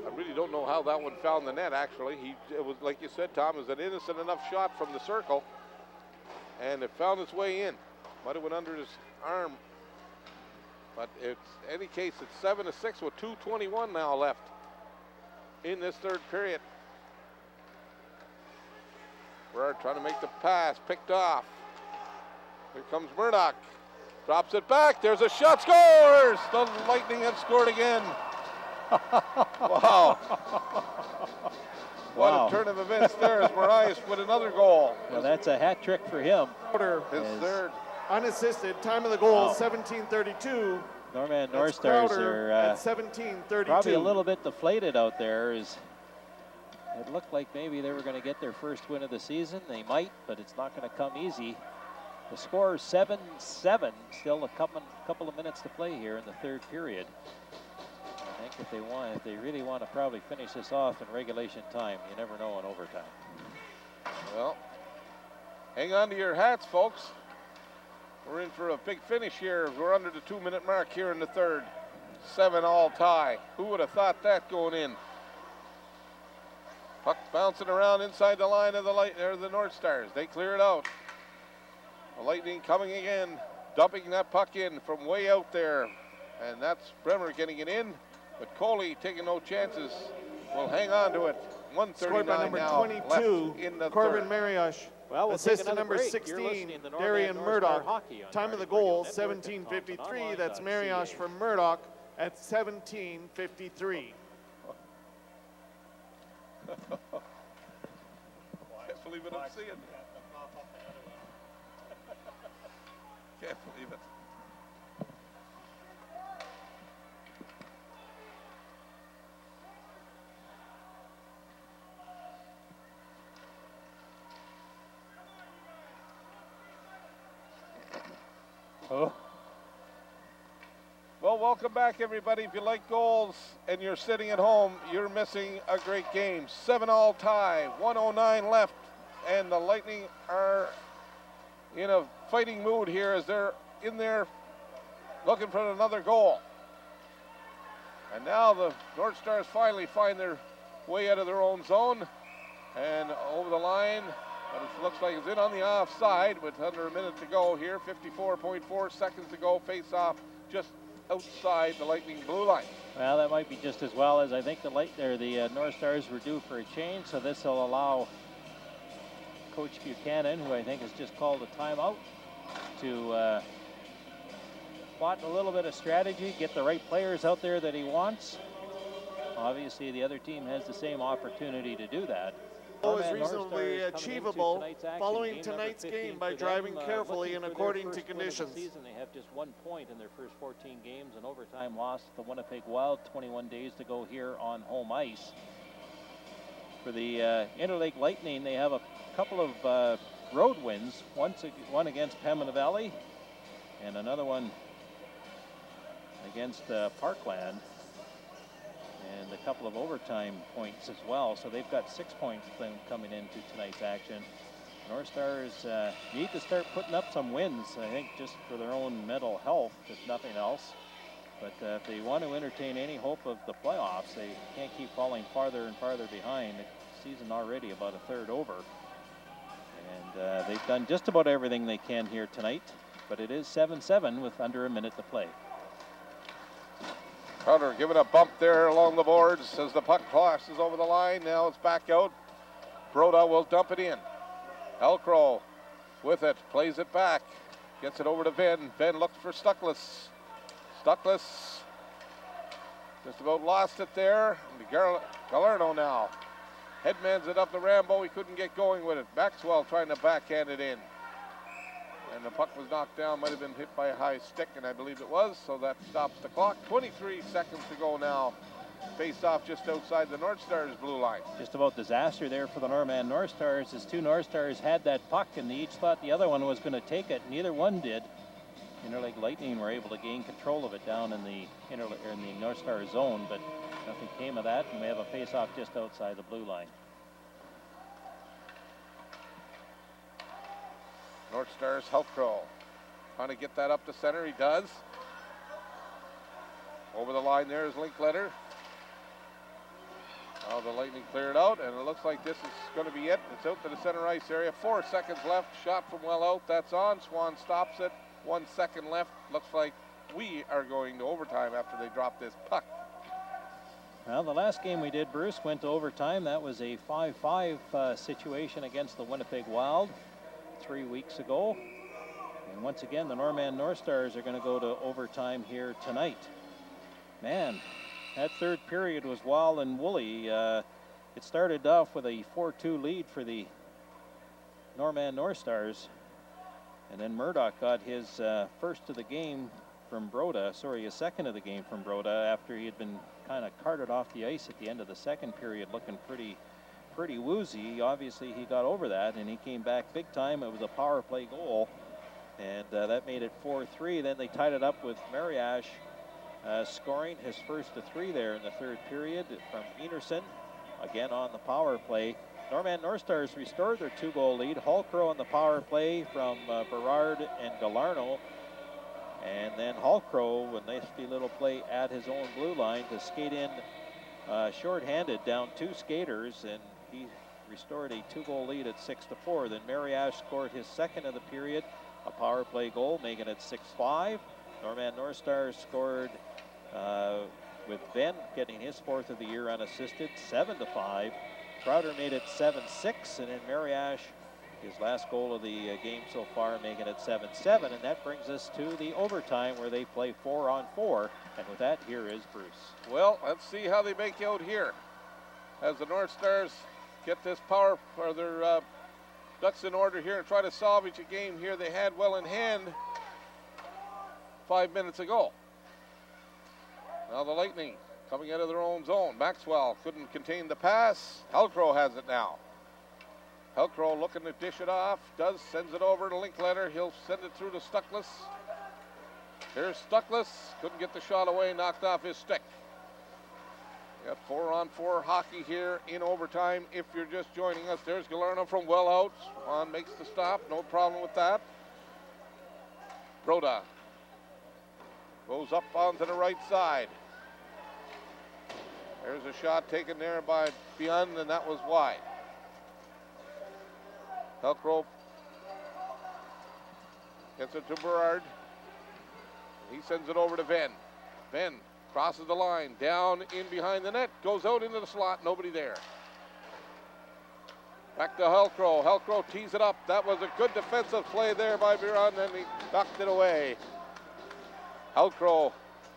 I really don't know how that one found the net, actually. It was, like you said, Tom, it was an innocent enough shot from the circle, and it found its way in. Might have went under his arm, but it's any case, it's 7-6 with 2:21 now left in this third period. Berard trying to make the pass, picked off. Here comes Murdoch, drops it back, there's a shot, scores! The Lightning have scored again. Wow. What a turn of events there as Marias with another goal. well, that's a hat trick for him. His third. Unassisted, time of the goal, 17:32. Norman That's Northstars Crowder are at 17:32. probably a little bit deflated out there. It looked like maybe they were going to get their first win of the season. They might, but it's not going to come easy. The score is 7-7. Still a couple of minutes to play here in the third period. I think if they really want to probably finish this off in regulation time, you never know in overtime. Well, hang on to your hats, folks. We're in for a big finish here. We're under the 2-minute mark here in the third. 7-all tie. Who would have thought that going in? Puck bouncing around inside the line of the Northstars. They clear it out. The Lightning coming again, dumping that puck in from way out there. And that's Bremer getting it in. But Coley taking no chances. Will hang on to it. 1:39 Scored by number now 22, left in the Corbin third. Mariosh. Well, we'll Assist take to another number break. 16, You're listening to Northern Darian Northstar Murdoch. Hockey on Time of the Northern Radio goal, Network and 17:53. online That's on Mariosh CA. from Murdoch at 17:53. Can't believe it, I'm seeing. Can't believe it. Oh. Well, welcome back, everybody. If you like goals and you're sitting at home, you're missing a great game. 7-all tie, 1:09 left, and the Lightning are in a fighting mood here as they're in there looking for another goal. And now the Northstars finally find their way out of their own zone and over the line. But it looks like it's in on the offside with under a minute to go here. 54.4 seconds to go. Face off just outside the Lightning blue line. Well, that might be just as well, as I think the Northstars were due for a change, so this will allow Coach Buchanan, who I think has just called a timeout, to plot a little bit of strategy, get the right players out there that he wants. Obviously, the other team has the same opportunity to do that. Goal is Norman reasonably Northstars coming into achievable tonight's action, following game number tonight's 15 game by for driving them, carefully looking and for their according to first win of the conditions. season. They have just 1 point in their first 14 games, an overtime loss to the Winnipeg Wild. 21 days to go here on home ice. For the Interlake Lightning, they have a couple of road wins. One against Pembina Valley and another one against Parkland, and a couple of overtime points as well. So they've got 6 points coming into tonight's action. Northstars need to start putting up some wins, I think, just for their own mental health, if nothing else. But if they want to entertain any hope of the playoffs, they can't keep falling farther and farther behind. The season already about a third over. And they've done just about everything they can here tonight, but it is 7-7 with under a minute to play. Crowder giving a bump there along the boards as the puck crosses over the line. Now it's back out. Broda will dump it in. Elcrow with it, plays it back, gets it over to Ben. Ben looks for Stuckless. Stuckless just about lost it there. Galerno now headmans it up the Rambo. He couldn't get going with it. Maxwell trying to backhand it in. And the puck was knocked down, might have been hit by a high stick, and I believe it was, so that stops the clock. 23 seconds to go now. Face off just outside the Northstars blue line. Just about disaster there for the Norman Northstars, as two Northstars had that puck and they each thought the other one was going to take it. Neither one did. Interlake Lightning were able to gain control of it down in the Northstar zone, but nothing came of that, and we have a face off just outside the blue line. Northstars, Helcrow trying to get that up to center. He does. Over the line there is Linkletter. Now the Lightning cleared out, and it looks like this is going to be it. It's out to the center ice area. 4 seconds left. Shot from well out. That's on. Swan stops it. 1 second left. Looks like we are going to overtime after they drop this puck. Well, the last game we did, Bruce, went to overtime. That was a 5-5 situation against the Winnipeg Wild 3 weeks ago. And once again, the Norman Northstars are going to go to overtime here tonight. Man, that third period was wild and woolly. It started off with a 4-2 lead for the Norman Northstars. And then Murdoch got his first of the game from Broda, his second of the game from Broda, after he had been kind of carted off the ice at the end of the second period, looking pretty woozy. Obviously, he got over that, and he came back big time. It was a power play goal, and that made it 4-3. Then they tied it up with Mariash scoring his first of 3 there in the third period from Enerson, again on the power play. Norman Northstars restored their 2-goal lead. Hulkrow on the power play from Berard and Galarno. And then Hulkrow, a nasty little play at his own blue line to skate in shorthanded down 2 skaters, and he restored a 2-goal lead at 6-4. Then Mariash scored his second of the period, a power play goal, making it 6-5. Norman Northstars scored with Ben getting his 4th of the year unassisted, 7-5. Crowder made it 7-6, and then Mariash, his last goal of the game so far, making it 7-7, and that brings us to the overtime where they play 4-on-4. And with that, here is Bruce. Well, let's see how they make out here as the Northstars get this power or their ducks in order here and try to salvage a game here they had well in hand 5 minutes ago. Now the Lightning coming out of their own zone. Maxwell couldn't contain the pass. Helcrow has it now. Helcrow looking to dish it off. Sends it over to Linkletter. He'll send it through to Stuckless. Here's Stuckless. Couldn't get the shot away. Knocked off his stick. We got 4-on-4 hockey here in overtime. If you're just joining us, there's Galarno from well out. Swan makes the stop. No problem with that. Broda goes up onto the right side. There's a shot taken there by Beyond, and that was wide. Helcrow gets it to Berard. He sends it over to Venn. Venn crosses the line, down in behind the net, goes out into the slot, nobody there. Back to Helcrow. Helcrow tees it up. That was a good defensive play there by Beyond, and he knocked it away. Helcrow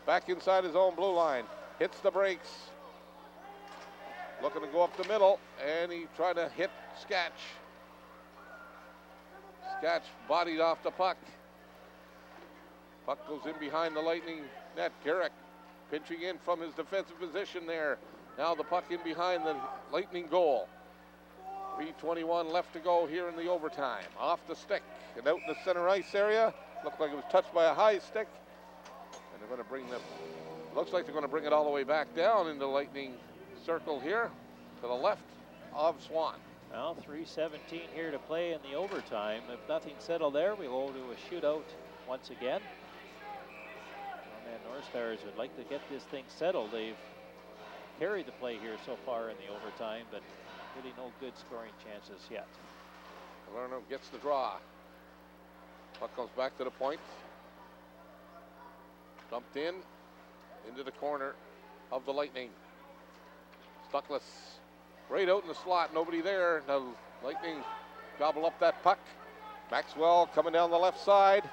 back inside his own blue line, hits the brakes. Looking to go up the middle, and he tried to hit Sketch. Sketch bodied off the puck. Puck goes in behind the Lightning net. Garrick pinching in from his defensive position there. Now the puck in behind the Lightning goal. 3:21 left to go here in the overtime. Off the stick and out in the center ice area. Looked like it was touched by a high stick. And they're going to bring the, looks like they're going to bring it all the way back down into Lightning circle here to the left of Swan. Well, 3:17 here to play in the overtime. If nothing settled there, we'll go to a shootout once again. Norman Northstars would like to get this thing settled. They've carried the play here so far in the overtime, but really no good scoring chances yet. Galarno gets the draw. Puck comes back to the point. Dumped in into the corner of the Lightning. Stuckless right out in the slot, nobody there. The Lightning gobble up that puck. Maxwell coming down the left side.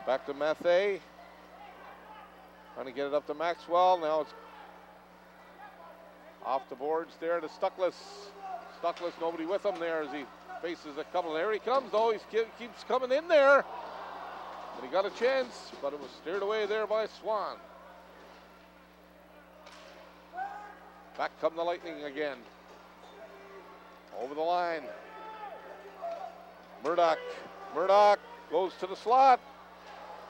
Back to Mathey. Trying to get it up to Maxwell. Now it's off the boards there to Stuckless. Stuckless, nobody with him there as he faces a couple. There he comes, though. He keeps coming in there. And he got a chance, but it was steered away there by Swan. Back come the Lightning again. Over the line. Murdoch goes to the slot.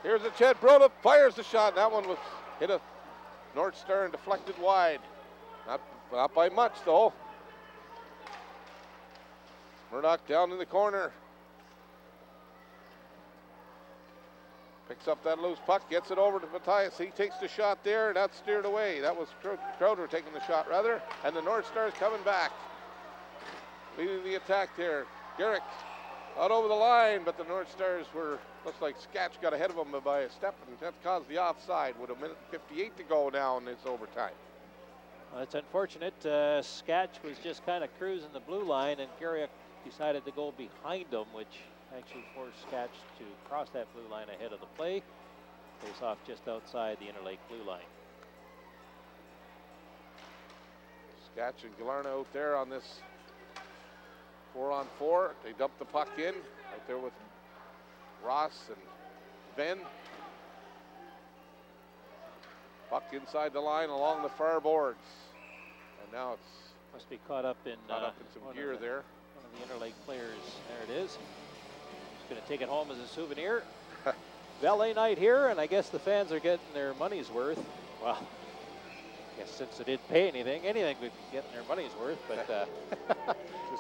Here's a Chet Broda, fires the shot. That one was hit a Northstar and deflected wide. Not by much, though. Murdoch down in the corner. Picks up that loose puck, gets it over to Matthias. He takes the shot there, and that's steered away. That was Crowder taking the shot, rather. And the North Stars coming back. Leading the attack there. Garrick out over the line, but the North Stars were, looks like Sketch got ahead of them by a step, and that caused the offside with 1:58 to go now in this overtime. Well, it's unfortunate. Sketch was just kind of cruising the blue line, and Garrick decided to go behind him, which actually forced Sketch to cross that blue line ahead of the play. Face off just outside the Interlake blue line. Sketch and Galarna out there on this 4-on-4. They dump the puck in right there with Ross and Ben. Puck inside the line along the far boards. And now it's Must be caught up in some gear there. One of the Interlake players. There it is. Just going to take it home as a souvenir. Valet night here, and I guess the fans are getting their money's worth. Well, I guess since they didn't pay anything would be getting their money's worth. But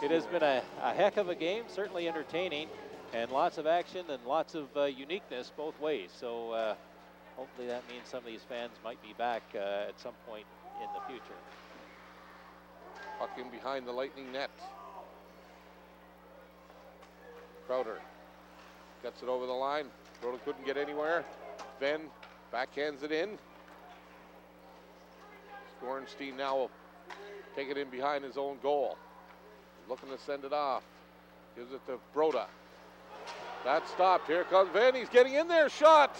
it has been a heck of a game, certainly entertaining, and lots of action and lots of uniqueness both ways. So hopefully that means some of these fans might be back at some point in the future. Puck in behind the Lightning net. Crowder gets it over the line. Crowder couldn't get anywhere. Ben backhands it in. Gorenstein now will take it in behind his own goal. Looking to send it off. Gives it to Broda. That stopped. Here comes Ben. He's getting in there. Shot.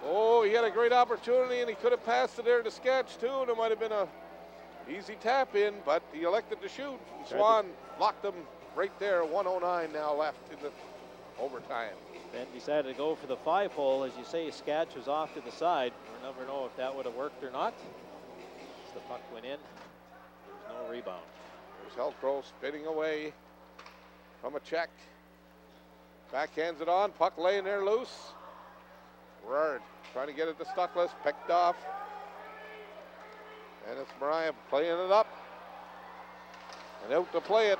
Oh, he had a great opportunity, and he could have passed it there to Sketch too, and it might have been a easy tap in, but he elected to shoot. Swan locked him right there. 1:09 now left in the overtime. Ben decided to go for the 5-hole. As you say, Sketch was off to the side. We'll never know if that would have worked or not. As the puck went in, there was no rebound. There's Helcro spinning away from a check. Backhands it on. Puck laying there loose. Berard trying to get it to Stuckless. Picked off. And it's Mariah playing it up. And out to play it.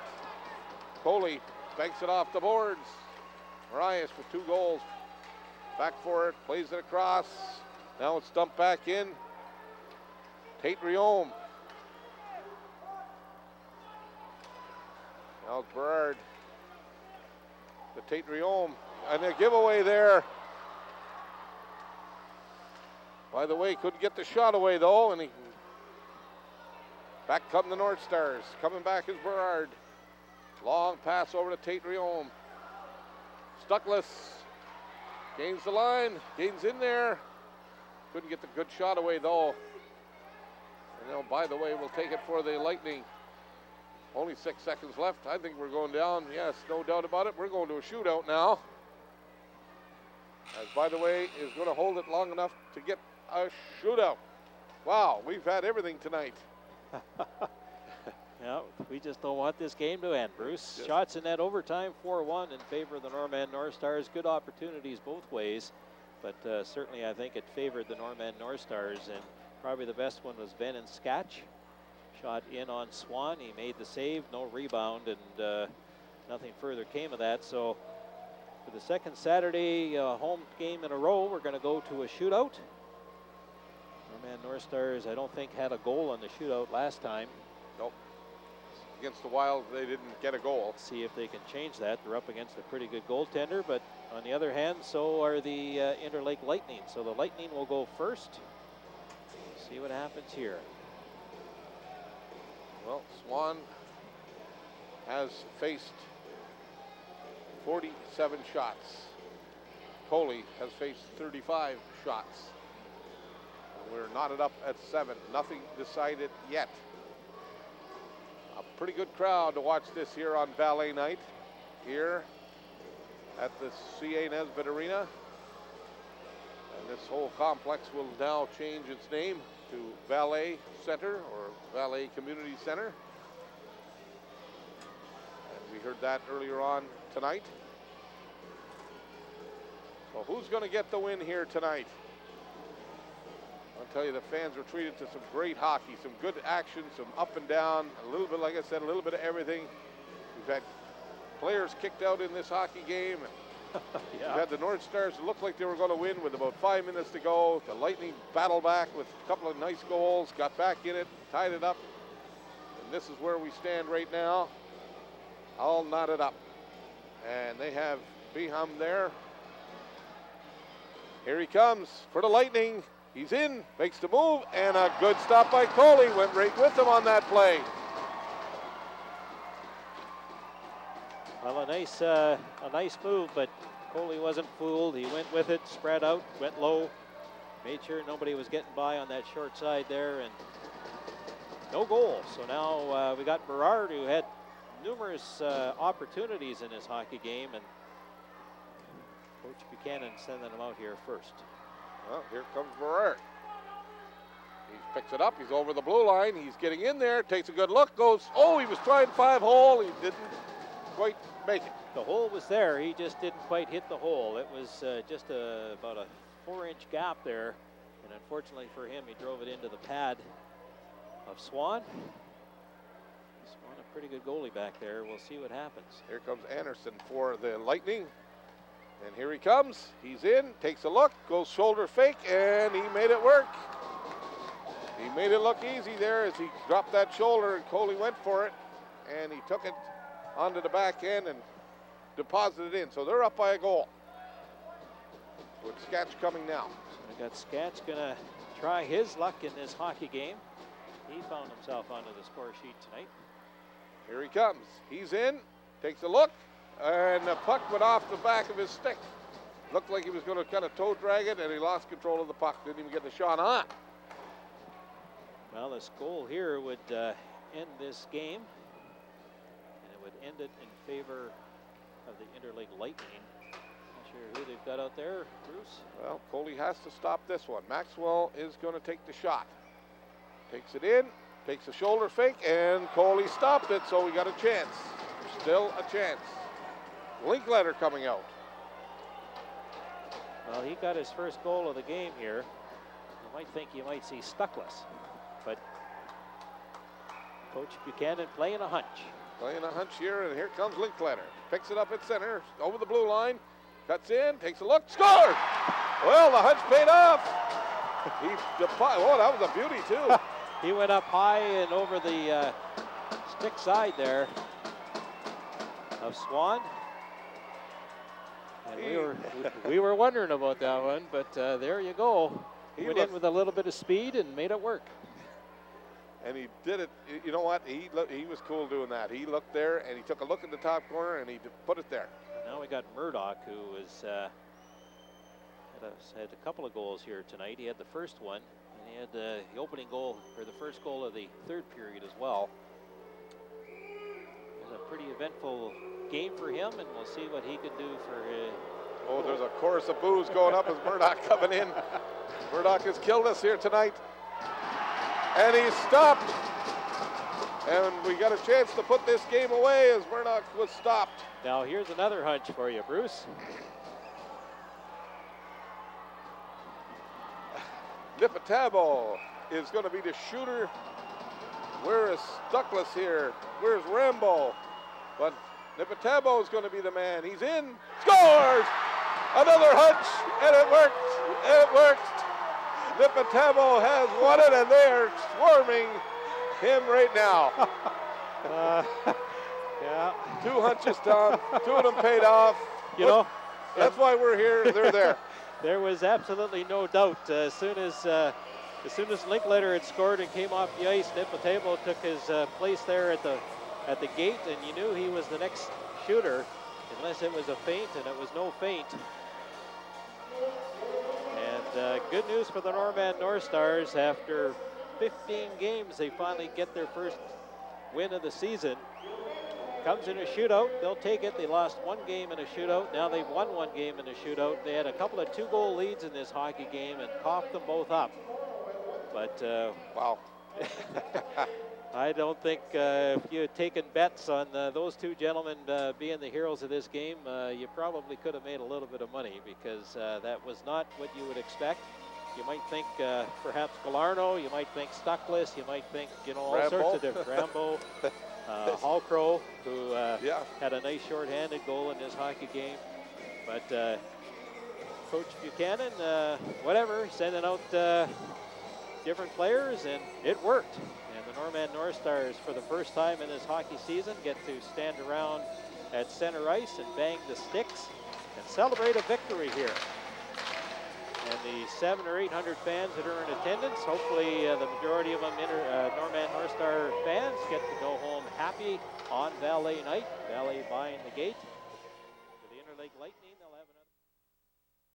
Coley banks it off the boards. Marias with 2 goals. Back for it. Plays it across. Now it's dumped back in. Tate Riome. Now it's Berard. The Tate Riome. And a giveaway there. By the way, couldn't get the shot away though, and back come the North Stars. Coming back is Berard. Long pass over to Tate Riome. Stuckless gains the line, gains in there. Couldn't get the good shot away though. And now, by the way, we'll take it for the Lightning. Only 6 seconds left. I think we're going down. Yes, no doubt about it. We're going to a shootout now. As, by the way, is going to hold it long enough to get a shootout. Wow, we've had everything tonight. Yeah, we just don't want this game to end, Bruce. Yes. Shots in that overtime, 4-1 in favor of the Norman North Stars. Good opportunities both ways, but certainly I think it favored the Norman North Stars, and probably the best one was Ben and Sketch. Shot in on Swan. He made the save, no rebound, and nothing further came of that. So for the second Saturday home game in a row, we're going to go to a shootout. Norman North Stars, I don't think, had a goal on the shootout last time. Nope. Against the Wild, they didn't get a goal. Let's see if they can change that. They're up against a pretty good goaltender, but on the other hand, so are the Interlake Lightning. So the Lightning will go first. See what happens here. Well, Swan has faced 47 shots. Coley has faced 35 shots. We're knotted up at 7. Nothing decided yet. A pretty good crowd to watch this here on Valet night here at the C.A. Nesbitt Arena. And this whole complex will now change its name to Valet Center or Valet Community Center. And we heard that earlier on tonight. So who's going to get the win here tonight? I'll tell you, the fans were treated to some great hockey, some good action, some up and down, a little bit, like I said, a little bit of everything. We've had players kicked out in this hockey game, and You had the Northstars look like they were going to win with about 5 minutes to go. The Lightning battled back with a couple of nice goals, got back in it, tied it up. And this is where we stand right now, all knotted up. And they have Beham there. Here he comes for the Lightning. He's in, makes the move, and a good stop by Coley. Went right with him on that play. Well, a nice move, but Coley wasn't fooled. He went with it, spread out, went low, made sure nobody was getting by on that short side there, and no goal. So now we got Berard, who had numerous opportunities in his hockey game, and Coach Buchanan sending him out here first. Well, here comes Berard. He picks it up, he's over the blue line, he's getting in there, takes a good look, goes, oh, he was trying 5-hole, he didn't quite make it. The hole was there, he just didn't quite hit the hole. It was just about a 4-inch gap there, and unfortunately for him, he drove it into the pad of Swan. Swan, a pretty good goalie back there. We'll see what happens. Here comes Anderson for the Lightning. And here he comes. He's in, takes a look, goes shoulder fake, and he made it work. He made it look easy there as he dropped that shoulder, and Coley went for it, and he took it onto the back end and deposited it in. So they're up by a goal. With Sketch coming now. So we got Sketch gonna try his luck in this hockey game. He found himself onto the score sheet tonight. Here he comes. He's in, takes a look, and the puck went off the back of his stick. Looked like he was going to kind of toe drag it, and he lost control of the puck. Didn't even get the shot on. Well, this goal here would end this game, and it would end it in favor of the Interlake Lightning. Not sure who they've got out there, Bruce. Well, Coley has to stop this one. Maxwell is going to take the shot. Takes it in, takes a shoulder fake, and Coley stopped it, so we got a chance. Still a chance. Linkletter coming out. Well, he got his first goal of the game here. You might think you might see Stuckless, but Coach Buchanan playing a hunch. Playing a hunch here, and here comes Linkletter. Picks it up at center, over the blue line, cuts in, takes a look, scores! Well, the hunch paid off. Oh, that was a beauty, too. He went up high and over the stick side there of Swan. And we were wondering about that one, but there you go. He went in with a little bit of speed and made it work. And he did it. You know what? He was cool doing that. He looked there and he took a look at the top corner and he put it there. Now we got Murdoch, who was had a couple of goals here tonight. He had the first one, and he had the opening goal, or the first goal of the third period as well. It was a pretty eventful game for him, and we'll see what he can do for oh, there's a chorus of boos going up as Murdoch coming in. Murdoch has killed us here tonight. And he's stopped. And we got a chance to put this game away as Murdoch was stopped. Now here's another hunch for you, Bruce. Nipatabo is going to be the shooter. Where is Stuckless here? Where's Rambo? But Nipatabo is going to be the man. He's in, scores! Another hunch, and it worked, and it worked. Nipatabo has won it, and they're swarming him right now. Yeah. 2 hunches, Tom. 2 of them paid off. You know, that's why we're here. They're there. There was absolutely no doubt. As soon as Linkletter had scored and came off the ice, Nipatabo took his place there at the gate, and you knew he was the next shooter, unless it was a feint, and it was no feint. And good news for the Norman Northstars. After 15 games, they finally get their first win of the season. Comes in a shootout. They'll take it. They lost 1 game in a shootout. Now they've won 1 game in a shootout. They had a couple of 2-goal leads in this hockey game and coughed them both up. But wow. I don't think if you had taken bets on those 2 gentlemen being the heroes of this game, you probably could have made a little bit of money, because that was not what you would expect. You might think perhaps Galarno, you might think Stuckless, you might think, all Rambo. sorts of different, Rambo, Hallcrow, who had a nice short-handed goal in this hockey game. But Coach Buchanan, whatever, sending out different players, and it worked. And the Norman Northstars, for the first time in this hockey season, get to stand around at center ice and bang the sticks and celebrate a victory here. And the 700 or 800 fans that are in attendance, hopefully the majority of them Norman Northstar fans, get to go home happy on Valet night. Valet buying the gate for the Interlake Lightning.